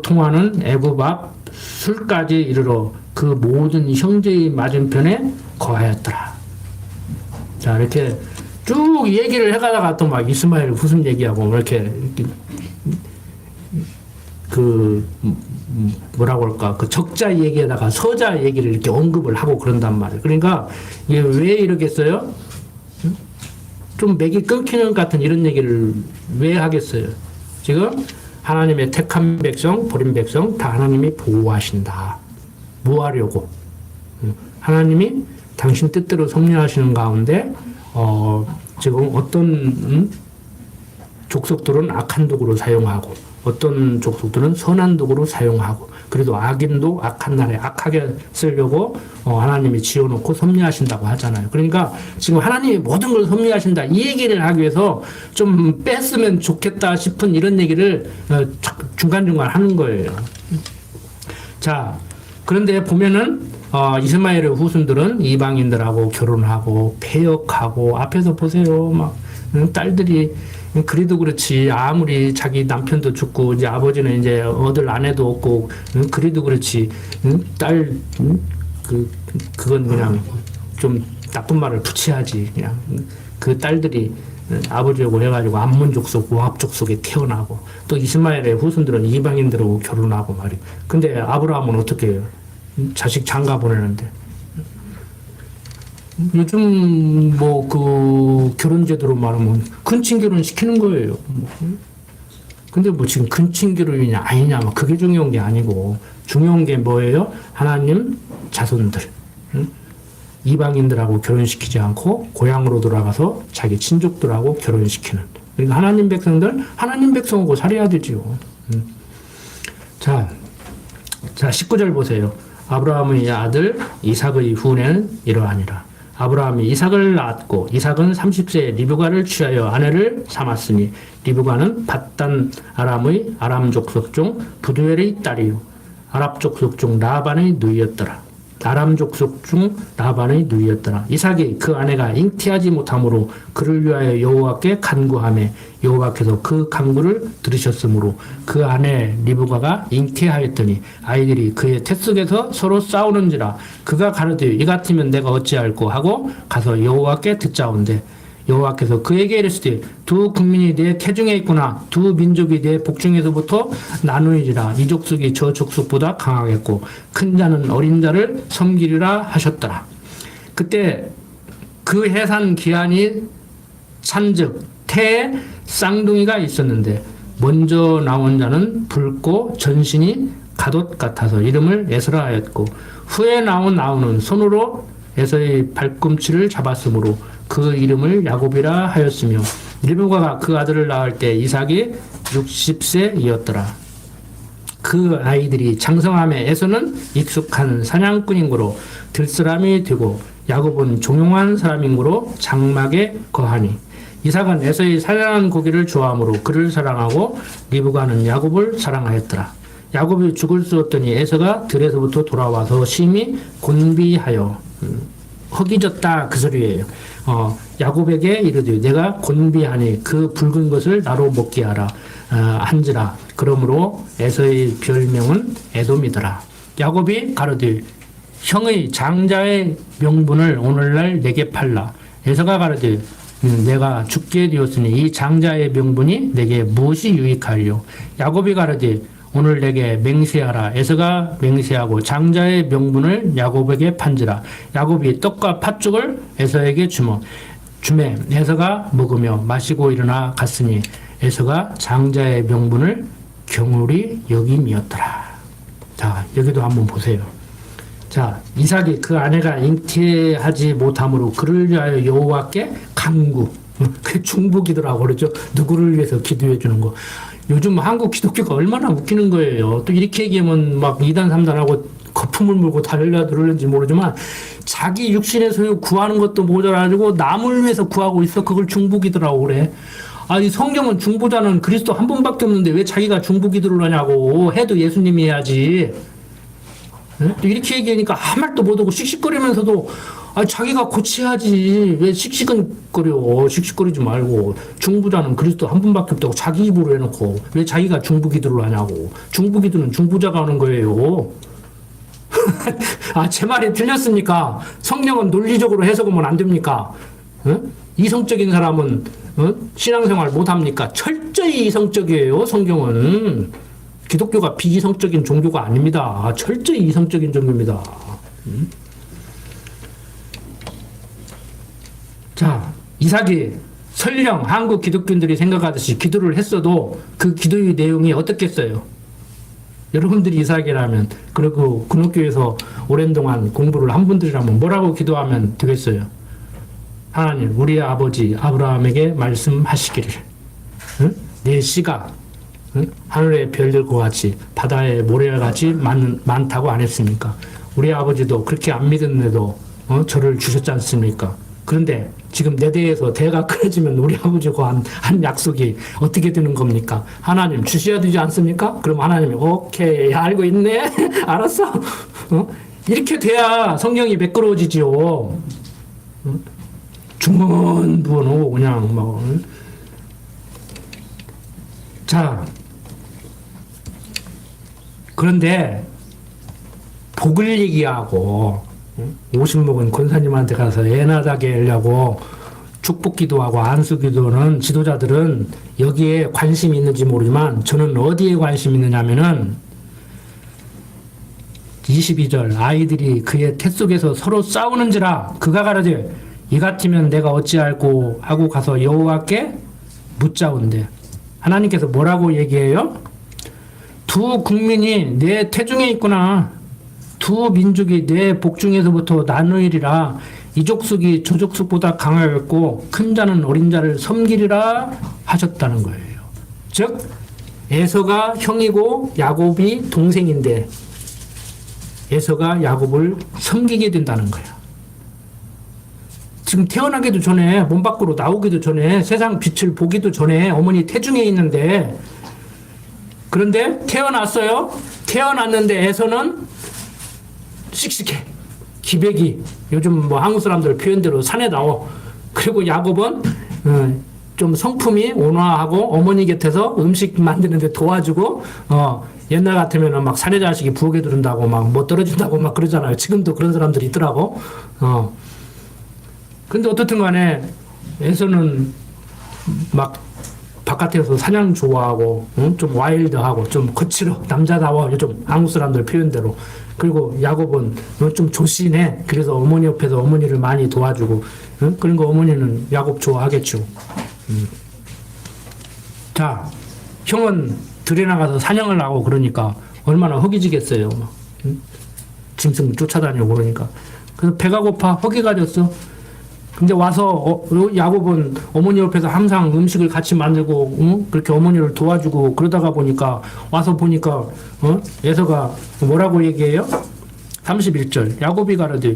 통하는 애굽 앞 술까지 이르러 그 모든 형제의 맞은편에 거하였더라. 자, 이렇게 쭉 얘기를 해가다가 또 막 이스마엘 후손 얘기하고 이렇게 그 뭐라고 할까 그 적자 얘기에다가 서자 얘기를 이렇게 언급을 하고 그런단 말이에요. 그러니까 이게 왜 이러겠어요? 좀 맥이 끊기는 것 같은 이런 얘기를 왜 하겠어요? 지금 하나님의 택한 백성, 버린 백성 다 하나님이 보호하신다. 뭐 하려고? 하나님이 당신 뜻대로 섭리하시는 가운데 지금 어떤 족속들은 악한 도구로 사용하고 어떤 족속들은 선한 도구로 사용하고 그래도 악인도 악한 날에 악하게 쓰려고 하나님이 지어놓고 섭리하신다고 하잖아요. 그러니까 지금 하나님이 모든 걸 섭리하신다 이 얘기를 하기 위해서 좀 뺐으면 좋겠다 싶은 이런 얘기를 중간중간 하는 거예요. 자, 그런데 보면은 이스마엘의 후손들은 이방인들하고 결혼하고 폐역하고 앞에서 보세요. 막 딸들이 그래도 그렇지 아무리 자기 남편도 죽고 이제 아버지는 이제 얻을 아내도 없고 그래도 그렇지 딸 그건 그냥 좀 나쁜 말을 붙여야지 그냥 그 딸들이 아버지하고 해가지고 암몬 족속 모압 족속에 태어나고 또 이스마엘의 후손들은 이방인들하고 결혼하고 말이야. 근데 아브라함은 어떻게 해요? 자식 장가 보내는데 요즘 뭐 그 결혼 제도로 말하면 근친 결혼 시키는 거예요. 근데 뭐 지금 근친 결혼이냐 아니냐 뭐 그게 중요한 게 아니고 중요한 게 뭐예요? 하나님 자손들 이방인들하고 결혼시키지 않고 고향으로 돌아가서 자기 친족들하고 결혼시키는. 그러니까 하나님 백성들 하나님 백성하고 살아야 되지요. 자 19절 보세요. 아브라함의 아들 이삭의 후네는 이러하니라. 아브라함이 이삭을 낳았고 이삭은 30세에 리브가를 취하여 아내를 삼았으니 리브가는 밧단 아람의 아람 족속 중 부두엘의 딸이요 아랍 족속 중 라반의 누이였더라. 아람 족속 중 라반의 누이였더라. 이삭이 그 아내가 잉태하지 못하므로 그를 위하여 여호와께 간구하매 여호와께서 그 간구를 들으셨으므로 그 아내 리브가가 잉태하였더니 아이들이 그의 뱃속에서 서로 싸우는지라 그가 가로되 이 같으면 내가 어찌할꼬 하고 가서 여호와께 듣자온대 여호와께서 그에게 이르시되 두 국민이 내 태중에 있구나 두 민족이 내 복중에서부터 나누이리라 이 족속이 저 족속보다 강하겠고 큰 자는 어린 자를 섬기리라 하셨더라. 그때 그 해산 기한이 찬즉 태에 쌍둥이가 있었는데 먼저 나온 자는 붉고 전신이 갓옷 같아서 이름을 에스라 하였고 후에 나온 아우는 손으로 에서의 발꿈치를 잡았으므로 그 이름을 야곱이라 하였으며 리브가가 그 아들을 낳을 때 이삭이 60세이었더라. 그 아이들이 장성함에 에서는 익숙한 사냥꾼인고로 들사람이 되고 야곱은 종용한 사람인고로 장막에 거하니 이삭은 에서의 사냥한 고기를 좋아하므로 그를 사랑하고 리브가는 야곱을 사랑하였더라. 야곱이 죽을 수 없더니 에서가 들에서부터 돌아와서 심히 곤비하여 허기졌다 그 소리예요. 야곱에게 이르되 내가 곤비하니 그 붉은 것을 나로 먹게 하라 한지라. 그러므로 에서의 별명은 에돔이더라. 야곱이 가로되 형의 장자의 명분을 오늘날 내게 팔라. 에서가 가로되 내가 죽게 되었으니 이 장자의 명분이 내게 무엇이 유익하리요. 야곱이 가로되 오늘 내게 맹세하라. 에서가 맹세하고 장자의 명분을 야곱에게 판지라. 야곱이 떡과 팥죽을 에서에게 주매 에서가 먹으며 마시고 일어나 갔으니 에서가 장자의 명분을 경홀히 여김이었더라. 자, 여기도 한번 보세요. 자, 이삭이 그 아내가 잉태하지 못함으로 그를 위하여 여호와께 간구. 그 중복이더라고 그러죠. 누구를 위해서 기도해 주는 거. 요즘 한국 기독교가 얼마나 웃기는 거예요. 또 이렇게 얘기하면 막 2단 3단하고 거품을 물고 달려들었는지 모르지만 자기 육신의 소유 구하는 것도 모자라지고 남을 위해서 구하고 있어. 그걸 중보기도라고 그래. 아니 성경은 중보자는 그리스도 한 분밖에 없는데 왜 자기가 중보기도를 하냐고. 해도 예수님이 해야지. 이렇게 얘기하니까 아무 말도 못하고 씩씩거리면서도 자기가 고쳐야지. 왜 씩씩거려. 씩씩거리지 말고. 중보자는 그리스도 한 분밖에 없다고 자기 입으로 해놓고 왜 자기가 중보기도를 하냐고. 중보기도는 중보자가 하는 거예요. 제 말이 틀렸습니까? 성경은 논리적으로 해석하면 안 됩니까? 이성적인 사람은 신앙생활 못합니까? 철저히 이성적이에요. 성경은. 기독교가 비이성적인 종교가 아닙니다. 철저히 이성적인 종교입니다. 자, 이삭이 설령 한국 기독교인들이 생각하듯이 기도를 했어도 그 기도의 내용이 어떻겠어요? 여러분들이 이삭이라면, 그리고 근옥교에서 오랜 동안 공부를 한 분들이라면 뭐라고 기도하면 되겠어요? 하나님, 우리 아버지 아브라함에게 말씀하시기를, 내 씨가 하늘의 별들과 같이 바다의 모래와 같이 많다고 안 했습니까? 우리 아버지도 그렇게 안 믿었는데도 저를 주셨지 않습니까? 그런데 지금 내 대에서 대가 끊어지면 우리 아버지가 한 약속이 어떻게 되는 겁니까? 하나님 주셔야 되지 않습니까? 그럼 하나님이 오케이 알고 있네 알았어. 이렇게 돼야 성경이 매끄러워지지요. 중언부언하고 그냥 막. 자, 그런데 복을 얘기하고 50먹은 권사님한테 가서 애 낳게 하려고 축복기도하고 안수기도는 지도자들은 여기에 관심이 있는지 모르지만 저는 어디에 관심이 있느냐면은 22절 아이들이 그의 태 속에서 서로 싸우는지라 그가 가라되 이 같으면 내가 어찌할꼬 하고 가서 여호와께 묻자온대. 하나님께서 뭐라고 얘기해요? 두 국민이 내 태중에 있구나. 두 민족이 내 복중에서부터 나누이리라. 이 족속이 저 족속보다 강하였고 큰 자는 어린 자를 섬기리라 하셨다는 거예요. 즉 에서가 형이고 야곱이 동생인데 에서가 야곱을 섬기게 된다는 거야. 지금 태어나기도 전에 몸 밖으로 나오기도 전에 세상 빛을 보기도 전에 어머니 태중에 있는데 그런데 태어났어요. 태어났는데 에서는 씩씩해. 기백이 요즘 뭐 한국 사람들 표현대로 산에 나오. 그리고 야곱은 좀 성품이 온화하고 어머니 곁에서 음식 만드는데 도와주고 옛날 같으면 막 사내 자식이 부엌에 들은다고 막 못 떨어진다고 막 그러잖아요. 지금도 그런 사람들이 있더라고. 근데 어떻든 간에 에서는 막 바깥에서 사냥 좋아하고 좀 와일드하고 좀 거칠어 남자다워 요즘 한국 사람들 표현대로. 그리고 야곱은 좀 조신해. 그래서 어머니 옆에서 어머니를 많이 도와주고 그런 거 어머니는 야곱 좋아하겠죠. 자, 형은 들에 나가서 사냥을 하고 그러니까 얼마나 허기지겠어요. 짐승 쫓아다니고 그러니까. 그래서 배가 고파 허기가 졌어. 근데 와서 야곱은 어머니 옆에서 항상 음식을 같이 만들고 그렇게 어머니를 도와주고 그러다가 보니까 와서 보니까 에서가 뭐라고 얘기해요? 31절 야곱이 가라되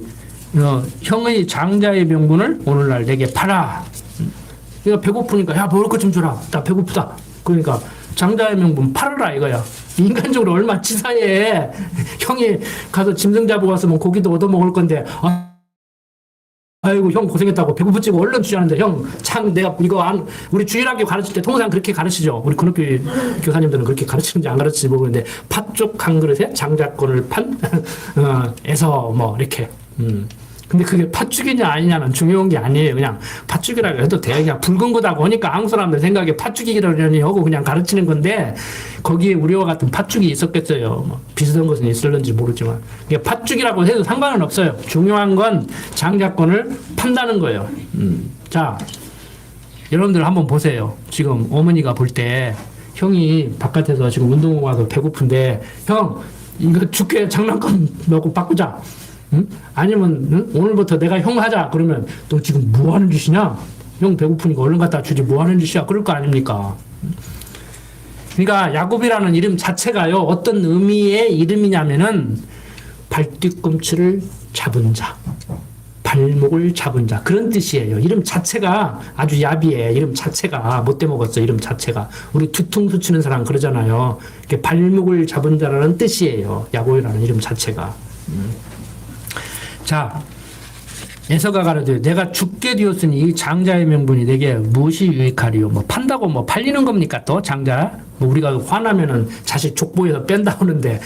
형의 장자의 명분을 오늘날 내게 팔아. 내가 배고프니까 야 먹을 것 좀 줘라. 나 배고프다. 그러니까 장자의 명분 팔아라 이거야. 인간적으로 얼마나 치사해. 형이 가서 짐승 잡고 왔으면 고기도 얻어 먹을 건데 아이고 형 고생했다고 배고프지고 얼른 주자는데 형 참 내가 이거 우리 주일학교 가르칠 때 통상 그렇게 가르치죠. 우리 근학교 교사님들은 그렇게 가르치는지 안 가르치는지 모르겠는데 팥죽 한 그릇에 장자권을 판 에서 뭐 이렇게 근데 그게 팥죽이냐 아니냐는 중요한 게 아니에요. 그냥 팥죽이라고 해도 돼. 그냥 붉은 거다 보니까 한국 사람들 생각에 팥죽이라니 하고 그냥 가르치는 건데 거기에 우리와 같은 팥죽이 있었겠어요. 뭐 비슷한 것은 있을는지 모르지만 팥죽이라고 해도 상관은 없어요. 중요한 건 장자권을 판다는 거예요. 자, 여러분들 한번 보세요. 지금 어머니가 볼 때 형이 바깥에서 지금 운동 와서 배고픈데 형 이거 죽게 장난감 넣고 바꾸자. 아니면 오늘부터 내가 형 하자. 그러면 너 지금 뭐 하는 짓이냐? 형 배고프니까 얼른 갖다 주지 뭐 하는 짓이야? 그럴 거 아닙니까? 그러니까 야곱이라는 이름 자체가요 어떤 의미의 이름이냐면은 발뒤꿈치를 잡은 자, 발목을 잡은 자, 그런 뜻이에요. 이름 자체가 아주 야비해. 이름 자체가 못돼 먹었어. 이름 자체가 우리 뒤통수 치는 사람 그러잖아요. 이렇게 발목을 잡은 자라는 뜻이에요. 야곱이라는 이름 자체가. 자, 에서가 가로되 내가 죽게 되었으니 이 장자의 명분이 내게 무엇이 유익하리요? 뭐 판다고 뭐 팔리는 겁니까? 또 장자? 뭐 우리가 화나면은 자식 족보에서 뺀다 하는데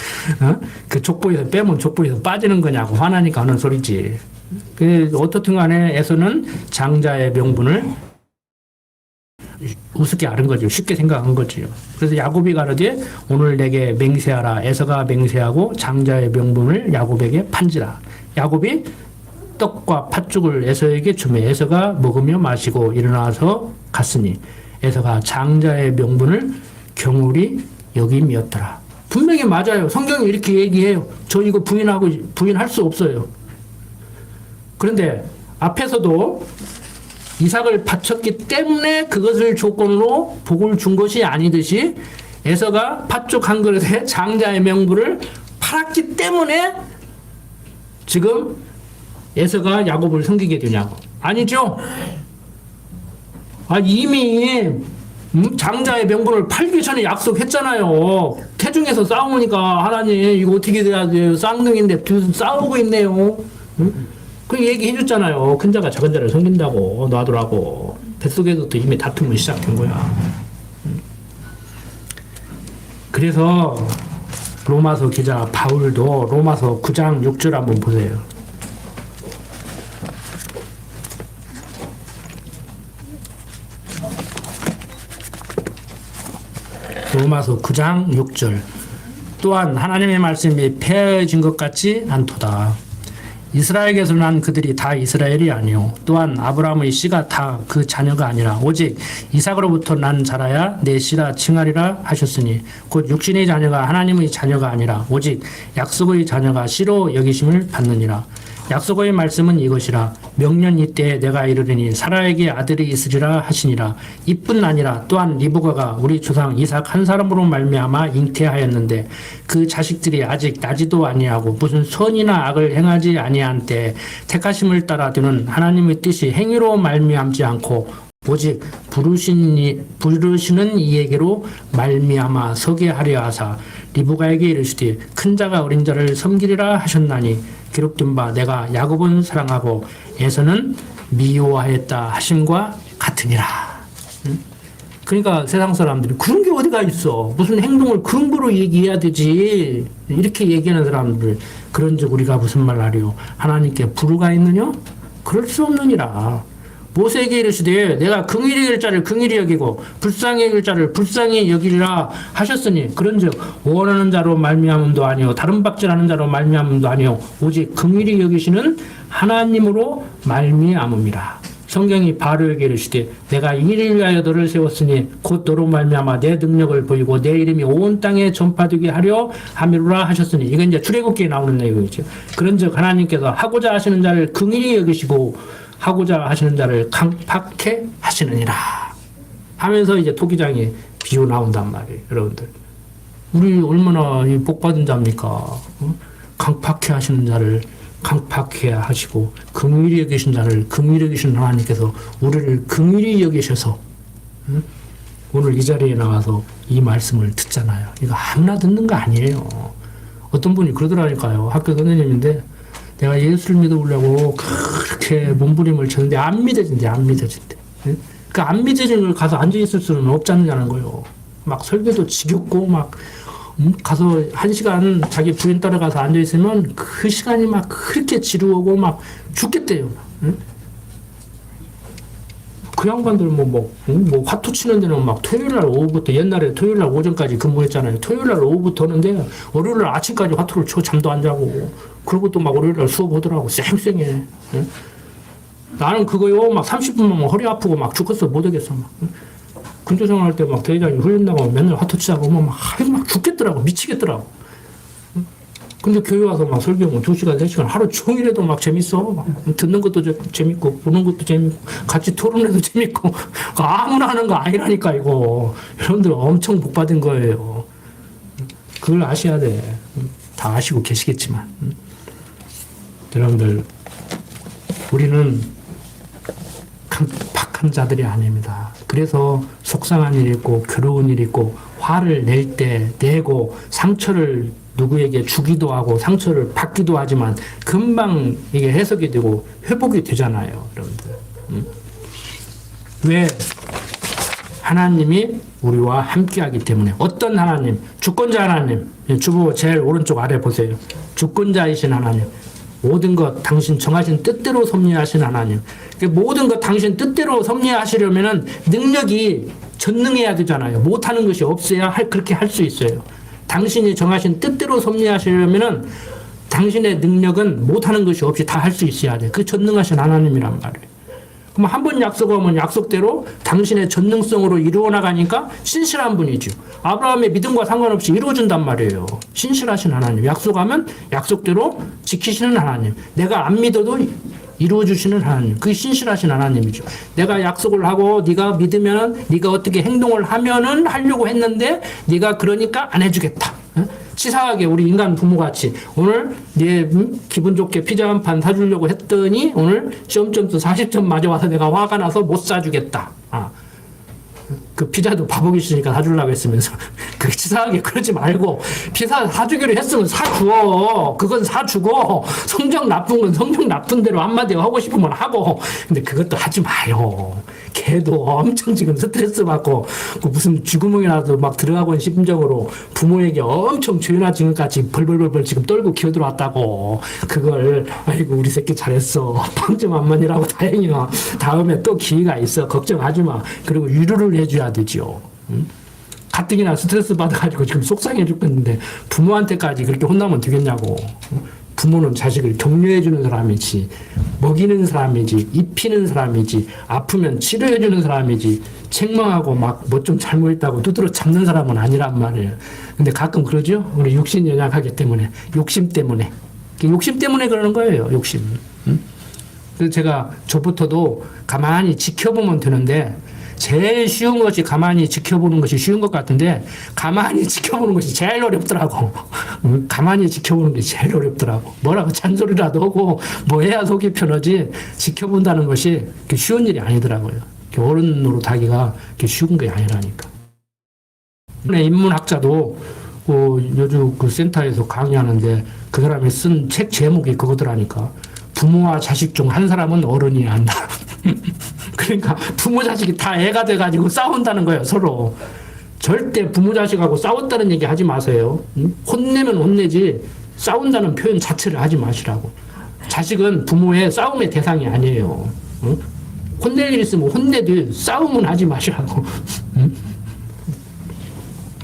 그 족보에서 빼면 족보에서 빠지는 거냐고 화나니까 하는 소리지. 어떻든 간에 에서는 장자의 명분을 우습게 아는 거죠. 쉽게 생각한 거죠. 그래서 야곱이 가로되 오늘 내게 맹세하라. 에서가 맹세하고 장자의 명분을 야곱에게 판지라. 야곱이 떡과 팥죽을 에서에게 주매 에서가 먹으며 마시고 일어나서 갔으니 에서가 장자의 명분을 경홀히 여김이었더라. 분명히 맞아요. 성경이 이렇게 얘기해요. 저 이거 부인할 수 없어요. 그런데 앞에서도 이삭을 바쳤기 때문에 그것을 조건으로 복을 준 것이 아니듯이 에서가 팥죽 한 그릇에 장자의 명분을 팔았기 때문에 지금 에서가 야곱을 섬기게 되냐고. 아니죠. 이미 장자의 명분을 팔기 전에 약속했잖아요. 태중에서 싸우니까 하나님 이거 어떻게 돼야 돼요? 쌍둥이인데 둘 싸우고 있네요. 그 얘기해 줬잖아요. 큰 자가 작은 자를 섬긴다고 놔두라고. 뱃속에서부터 이미 다툼은 시작된 거야. 그래서 로마서 기자 바울도 로마서 9장 6절 한번 보세요. 로마서 9장 6절 또한 하나님의 말씀이 폐해진 것 같지 않도다. 이스라엘에게서 난 그들이 다 이스라엘이 아니요 또한 아브라함의 씨가 다 그 자녀가 아니라 오직 이삭으로부터 난 자라야 내 씨라 칭하리라 하셨으니 곧 육신의 자녀가 하나님의 자녀가 아니라 오직 약속의 자녀가 씨로 여기심을 받느니라. 약속의 말씀은 이것이라 명년 이때에 내가 이르리니 사라에게 아들이 있으리라 하시니라. 이뿐 아니라 또한 리브가가 우리 조상 이삭 한 사람으로 말미암아 잉태하였는데 그 자식들이 아직 나지도 아니하고 무슨 선이나 악을 행하지 아니한 때 택하심을 따라 되는 하나님의 뜻이 행위로 말미암지 않고 오직 부르시는 이에게로 말미암아 서게 하려 하사 리브가에게 이르시되 큰 자가 어린 자를 섬기리라 하셨나니 기록된 바 내가 야곱은 사랑하고 에서는 미워하였다 하심과 같으니라. 그러니까 세상 사람들이 그런 게 어디가 있어. 무슨 행동을 근거로 얘기해야 되지. 이렇게 얘기하는 사람들 그런즉 우리가 무슨 말 하리요. 하나님께 불의가 있느냐? 그럴 수 없느니라. 모세에게 이르시되 내가 긍휼히 여길 자를 긍휼히 여기고 불쌍히 여길 자를 불쌍히 여기리라 하셨으니 그런즉 원하는 자로 말미암음도 아니요 다른 박질하는 자로 말미암음도 아니요 오직 긍휼히 여기시는 하나님으로 말미암음이라. 성경이 바로에게 이르시되 내가 이 일을 위하여 너를 세웠으니 곧 너로 말미암아 내 능력을 보이고 내 이름이 온 땅에 전파되게 하려 함이로라 하셨으니 이건 이제 출애굽기에 나오는 내용이죠. 그런즉 하나님께서 하고자 하시는 자를 긍휼히 여기시고 하고자 하시는 자를 강팍해 하시느니라 하면서 이제 토기장에 비유 나온단 말이에요. 여러분들 우리 얼마나 복받은 자입니까? 강팍해 하시는 자를 강팍해 하시고 긍휼히 여기신 자를 긍휼히 여기신 하나님께서 우리를 긍휼히 여기셔서 오늘 이 자리에 나와서 이 말씀을 듣잖아요. 이거 아무나 듣는 거 아니에요. 어떤 분이 그러더라니까요. 학교 선생님인데 내가 예수를 믿어보려고 그렇게 몸부림을 쳤는데 안 믿어진대. 그 안 믿어지는 걸 가서 앉아있을 수는 없지 않느냐는 거예요. 막 설교도 지겹고 막 가서 1시간 자기 부인 따라가서 앉아있으면 그 시간이 막 그렇게 지루하고 막 죽겠대요. 그 양반들 뭐 화투 치는 데는 막 토요일날 오후부터 옛날에 토요일날 오전까지 근무했잖아요. 토요일날 오후부터 하는데 월요일날 아침까지 화투를 쳐 잠도 안 자고 그리고 또 막 월요일날 수업 오더라고 쌩쌩해. 나는 그거요 막 30분만 허리 아프고 막 죽겠어 못하겠어 막. 근조생활 할 때 막 대회장이 훈련 나가고 맨날 화투 치자고 막 죽겠더라고 미치겠더라고. 근데 교회 와서 막 설교하면 2시간, 3시간 하루 종일해도 막 재밌어. 막 듣는 것도 재밌고, 보는 것도 재밌고, 같이 토론해도 재밌고, 아무나 하는 거 아니라니까, 이거. 여러분들 엄청 복 받은 거예요. 그걸 아셔야 돼. 다 아시고 계시겠지만. 여러분들, 우리는 강팍한 자들이 아닙니다. 그래서 속상한 일이 있고 괴로운 일이 있고 화를 낼 때 내고 상처를 누구에게 주기도 하고 상처를 받기도 하지만 금방 이게 해석이 되고 회복이 되잖아요, 여러분들. 왜? 하나님이 우리와 함께하기 때문에. 어떤 하나님? 주권자 하나님. 주보 제일 오른쪽 아래 보세요. 주권자이신 하나님. 모든 것 당신 정하신 뜻대로 섭리하신 하나님. 모든 것 당신 뜻대로 섭리하시려면은 능력이 전능해야 되잖아요. 못하는 것이 없어야 그렇게 할 수 있어요. 당신이 정하신 뜻대로 섭리하시려면은 당신의 능력은 못하는 것이 없이 다 할 수 있어야 돼. 그 전능하신 하나님이란 말이에요. 그럼 한 번 약속하면 약속대로 당신의 전능성으로 이루어 나가니까 신실한 분이죠. 아브라함의 믿음과 상관없이 이루어준단 말이에요. 신실하신 하나님. 약속하면 약속대로 지키시는 하나님. 내가 안 믿어도 이루어주시는 하나님. 그게 신실하신 하나님이죠. 내가 약속을 하고 네가 믿으면 네가 어떻게 행동을 하면은 하려고 했는데 네가 그러니까 안 해주겠다. 치사하게 우리 인간 부모같이 오늘 네 기분 좋게 피자 한 판 사주려고 했더니 오늘 점점수 40점 맞아와서 내가 화가 나서 못 사주겠다. 그 피자도 바보기 싫으니까 사주려고 했으면서 그 치사하게 그러지 말고 피자 사주기로 했으면 사주어. 그건 사주고 성적 나쁜 건 성적 나쁜 대로 한마디 하고 싶으면 하고. 근데 그것도 하지 마요. 걔도 엄청 지금 스트레스 받고 무슨 쥐구멍이 나서 막 들어가고 있는 심정으로 부모에게 엄청 죄나 지금까지 벌벌벌벌 지금 떨고 기어들어왔다고. 그걸 아이고 우리 새끼 잘했어. 빵점 한 번이라고 다행이야. 다음에 또 기회가 있어. 걱정하지 마. 그리고 위로를 해줘야 되죠. 가뜩이나 스트레스 받아가지고 지금 속상해 죽겠는데 부모한테까지 그렇게 혼나면 되겠냐고. 부모는 자식을 격려해주는 사람이지, 먹이는 사람이지, 입히는 사람이지, 아프면 치료해주는 사람이지, 책망하고 막 뭐 좀 잘못했다고 두드러 잡는 사람은 아니란 말이에요. 근데 가끔 그러죠? 우리 육신 연약하기 때문에, 욕심 때문에. 욕심 때문에 그러는 거예요, 욕심. 그래서 제가 저부터도 가만히 지켜보면 되는데, 제일 쉬운 것이 가만히 지켜보는 것이 쉬운 것 같은데 가만히 지켜보는 것이 제일 어렵더라고. 가만히 지켜보는 게 제일 어렵더라고. 뭐라고 잔소리라도 하고 뭐 해야 속이 편하지 지켜본다는 것이 쉬운 일이 아니더라고요. 어른 노릇하기가 쉬운 게 아니라니까. 인문학자도 요즘 그 센터에서 강의하는데 그 사람이 쓴 책 제목이 그거더라니까. 부모와 자식 중 한 사람은 어른이 한다. 그러니까 부모 자식이 다 애가 돼가지고 싸운다는 거예요, 서로. 절대 부모 자식하고 싸웠다는 얘기 하지 마세요. 혼내면 혼내지 싸운다는 표현 자체를 하지 마시라고. 자식은 부모의 싸움의 대상이 아니에요. 혼낼 일 있으면 혼내도 싸움은 하지 마시라고.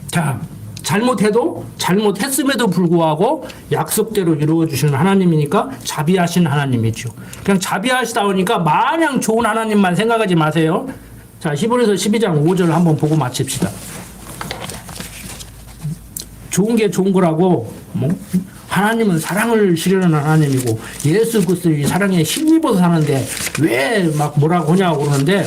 자, 잘못해도 잘못했음에도 불구하고 약속대로 이루어주시는 하나님이니까 자비하신 하나님이죠. 그냥 자비하시다 보니까 마냥 좋은 하나님만 생각하지 마세요. 자, 히브리서 12장 5절 한번 보고 마칩시다. 좋은 게 좋은 거라고 하나님은 사랑을 실현하는 하나님이고 예수 그리스도의 사랑에 힘입어서 사는데 왜 막 뭐라고 하냐고 그러는데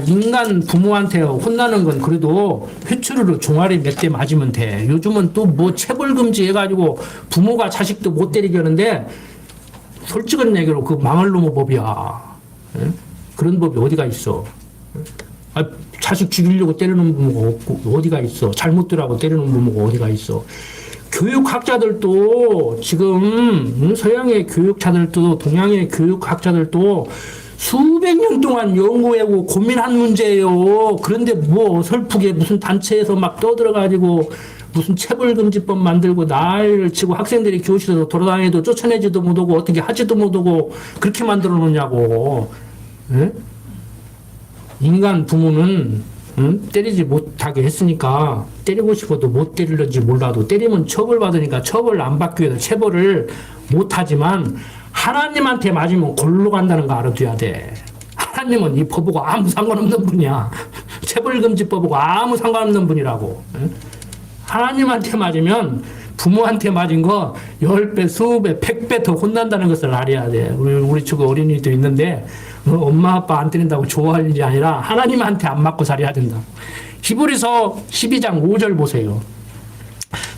인간 부모한테 혼나는 건 그래도 회초리로 종아리 몇 대 맞으면 돼. 요즘은 또 뭐 체벌금지 해가지고 부모가 자식도 못 때리게 하는데 솔직한 얘기로 그 망할 놈의 법이야. 에? 그런 법이 어디가 있어. 자식 죽이려고 때리는 부모가 없고 어디가 있어. 잘못들하고 때리는 부모가 어디가 있어. 교육학자들도 지금 서양의 교육자들도 동양의 교육학자들도 수백 년 동안 연구하고 고민한 문제예요. 그런데 뭐 어설프게 무슨 단체에서 막 떠들어가지고 무슨 체벌금지법 만들고 난리를 치고 학생들이 교실에서 돌아다니도 쫓아내지도 못하고 어떻게 하지도 못하고 그렇게 만들어 놓냐고. 에? 인간 부모는 때리지 못하게 했으니까 때리고 싶어도 못 때리는지 몰라도 때리면 처벌받으니까 처벌 안 받기 위해서 체벌을 못하지만 하나님한테 맞으면 골로 간다는 거 알아둬야 돼. 하나님은 이 법하고 아무 상관없는 분이야. 체벌금지법하고 아무 상관없는 분이라고. 하나님한테 맞으면 부모한테 맞은 거 10배, 20배, 100배 더 혼난다는 것을 알아야 돼. 우리 친구 어린이도 있는데 엄마 아빠 안 때린다고 좋아할 일이 아니라 하나님한테 안 맞고 살아야 된다. 히브리서 12장 5절 보세요.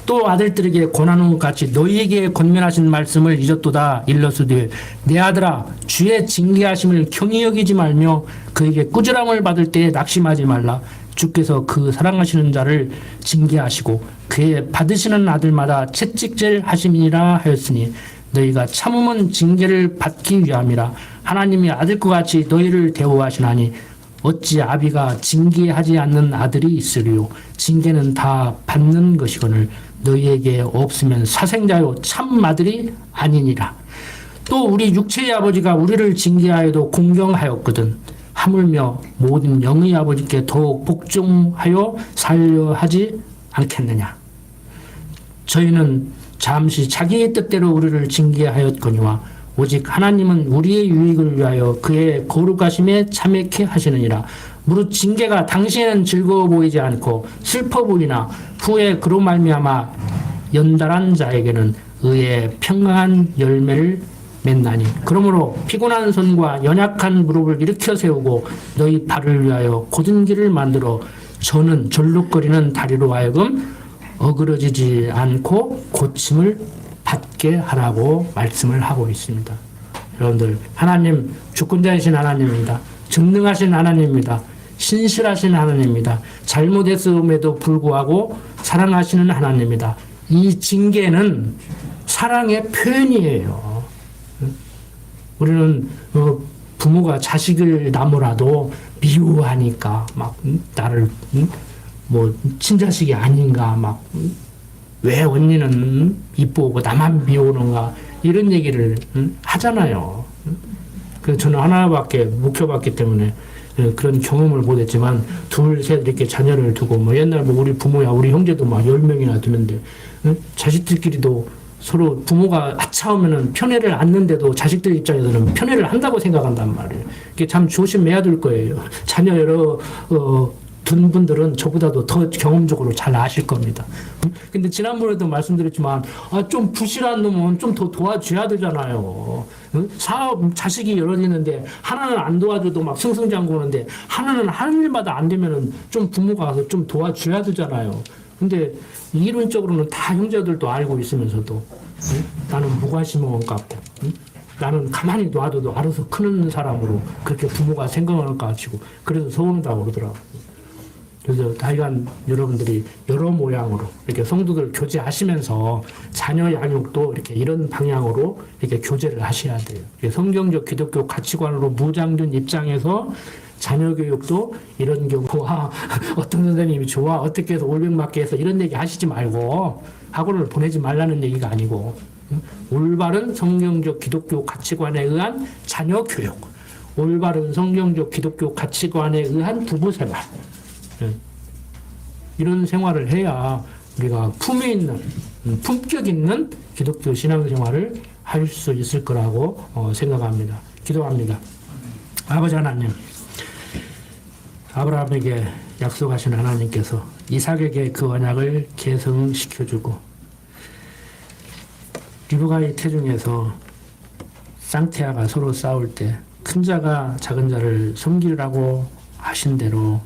또 아들들에게 권하는 것 같이 너희에게 권면하신 말씀을 잊었도다. 일러스되 내 아들아 주의 징계하심을 경히 여기지 말며 그에게 꾸지람을 받을 때에 낙심하지 말라. 주께서 그 사랑하시는 자를 징계하시고 그의 받으시는 아들마다 채찍질 하심이니라 하였으니 너희가 참음은 징계를 받기 위함이라. 하나님이 아들과 같이 너희를 대우하시나니 어찌 아비가 징계하지 않는 아들이 있으리요. 징계는 다 받는 것이거늘 너희에게 없으면 사생자요 참 아들이 아니니라. 또 우리 육체의 아버지가 우리를 징계하여도 공경하였거든 하물며 모든 영의 아버지께 더욱 복종하여 살려 하지 않겠느냐. 저희는 잠시 자기의 뜻대로 우리를 징계하였거니와 오직 하나님은 우리의 유익을 위하여 그의 거룩하심에 참여케 하시느니라. 무릇 징계가 당시에는 즐거워 보이지 않고 슬퍼 보이나 후에 그로 말미암아 연달한 자에게는 의의 평강한 열매를 맺나니. 그러므로 피곤한 손과 연약한 무릎을 일으켜 세우고 너희 발을 위하여 곧은 길을 만들어 저는 절룩거리는 다리로 하여금 어그러지지 않고 고침을 받게 하라고 말씀을 하고 있습니다. 여러분들, 하나님 주권자이신 하나님입니다. 전능하신 하나님입니다. 신실하신 하나님입니다. 잘못했음에도 불구하고 사랑하시는 하나님입니다. 이 징계는 사랑의 표현이에요. 우리는 부모가 자식을 낳으라도 미워하니까 막 나를 뭐 친자식이 아닌가 막 왜 언니는 이쁘고 나만 미우는가 이런 얘기를 하잖아요. 그래서 저는 하나밖에 못 키워봤기 때문에 그런 경험을 못했지만 둘, 셋 이렇게 자녀를 두고 뭐 옛날 뭐 우리 부모야 우리 형제도 막 10명이나 두는데 자식들끼리도 서로 부모가 아차하면은 편애를 안는데도 자식들 입장에서는 편애를 한다고 생각한단 말이에요. 이게 참 조심해야 될 거예요. 자녀 여러 둔 분들은 저보다도 더 경험적으로 잘 아실 겁니다. 근데 지난번에도 말씀드렸지만 좀 부실한 놈은 좀 더 도와줘야 되잖아요. 사업 자식이 여러 있는데 하나는 안 도와줘도 막 승승장구하는데 하나는 하는 일마다 안 되면은 좀 부모가 가서 좀 도와줘야 되잖아요. 근데 이론적으로는 다 형제들도 알고 있으면서도 나는 무관심한 것 같고 나는 가만히 놔둬도 알아서 크는 사람으로 그렇게 부모가 생각하는 것 같고 그래서 서운하다고 그러더라고요. 그래서 하여간 여러분들이 여러 모양으로 이렇게 성도들 교제하시면서 자녀 양육도 이렇게 이런 방향으로 이렇게 교제를 하셔야 돼요. 성경적 기독교 가치관으로 무장된 입장에서 자녀 교육도 이런 경우 어떤 선생님이 좋아 어떻게 해서 올백맞게 해서 이런 얘기 하시지 말고 학원을 보내지 말라는 얘기가 아니고 올바른 성경적 기독교 가치관에 의한 자녀 교육, 올바른 성경적 기독교 가치관에 의한 부부 생활 이런 생활을 해야 우리가 품위 있는 품격 있는 기독교 신앙생활을 할 수 있을 거라고 생각합니다. 기도합니다. 아버지 하나님, 아브라함에게 약속하신 하나님께서 이삭에게 그 언약을 계승시켜주고 리브가의 태중에서 쌍태아가 서로 싸울 때 큰 자가 작은 자를 섬기라고 하신 대로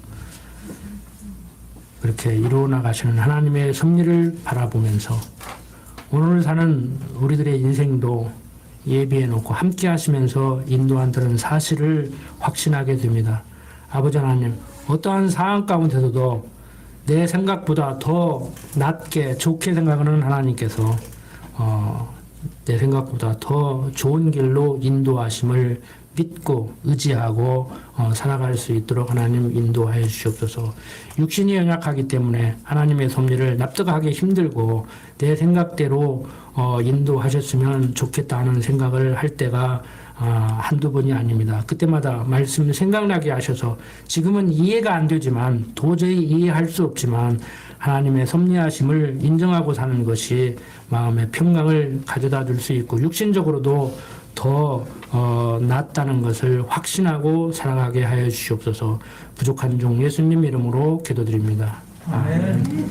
그렇게 이루어나가시는 하나님의 섭리를 바라보면서 오늘 사는 우리들의 인생도 예비해 놓고 함께 하시면서 인도한다는 사실을 확신하게 됩니다. 아버지 하나님, 어떠한 상황 가운데서도 내 생각보다 더 낮게 좋게 생각하는 하나님께서 내 생각보다 더 좋은 길로 인도하심을 믿고 의지하고 살아갈 수 있도록 하나님 인도하여 주시옵소서. 육신이 연약하기 때문에 하나님의 섭리를 납득하기 힘들고 내 생각대로 인도하셨으면 좋겠다 하는 생각을 할 때가 한두 번이 아닙니다. 그때마다 말씀 생각나게 하셔서 지금은 이해가 안 되지만 도저히 이해할 수 없지만 하나님의 섭리하심을 인정하고 사는 것이 마음의 평강을 가져다 줄 수 있고 육신적으로도 더 낫다는 것을 확신하고 살아가게 하여 주시옵소서. 부족한 종 예수님 이름으로 기도드립니다. 아멘.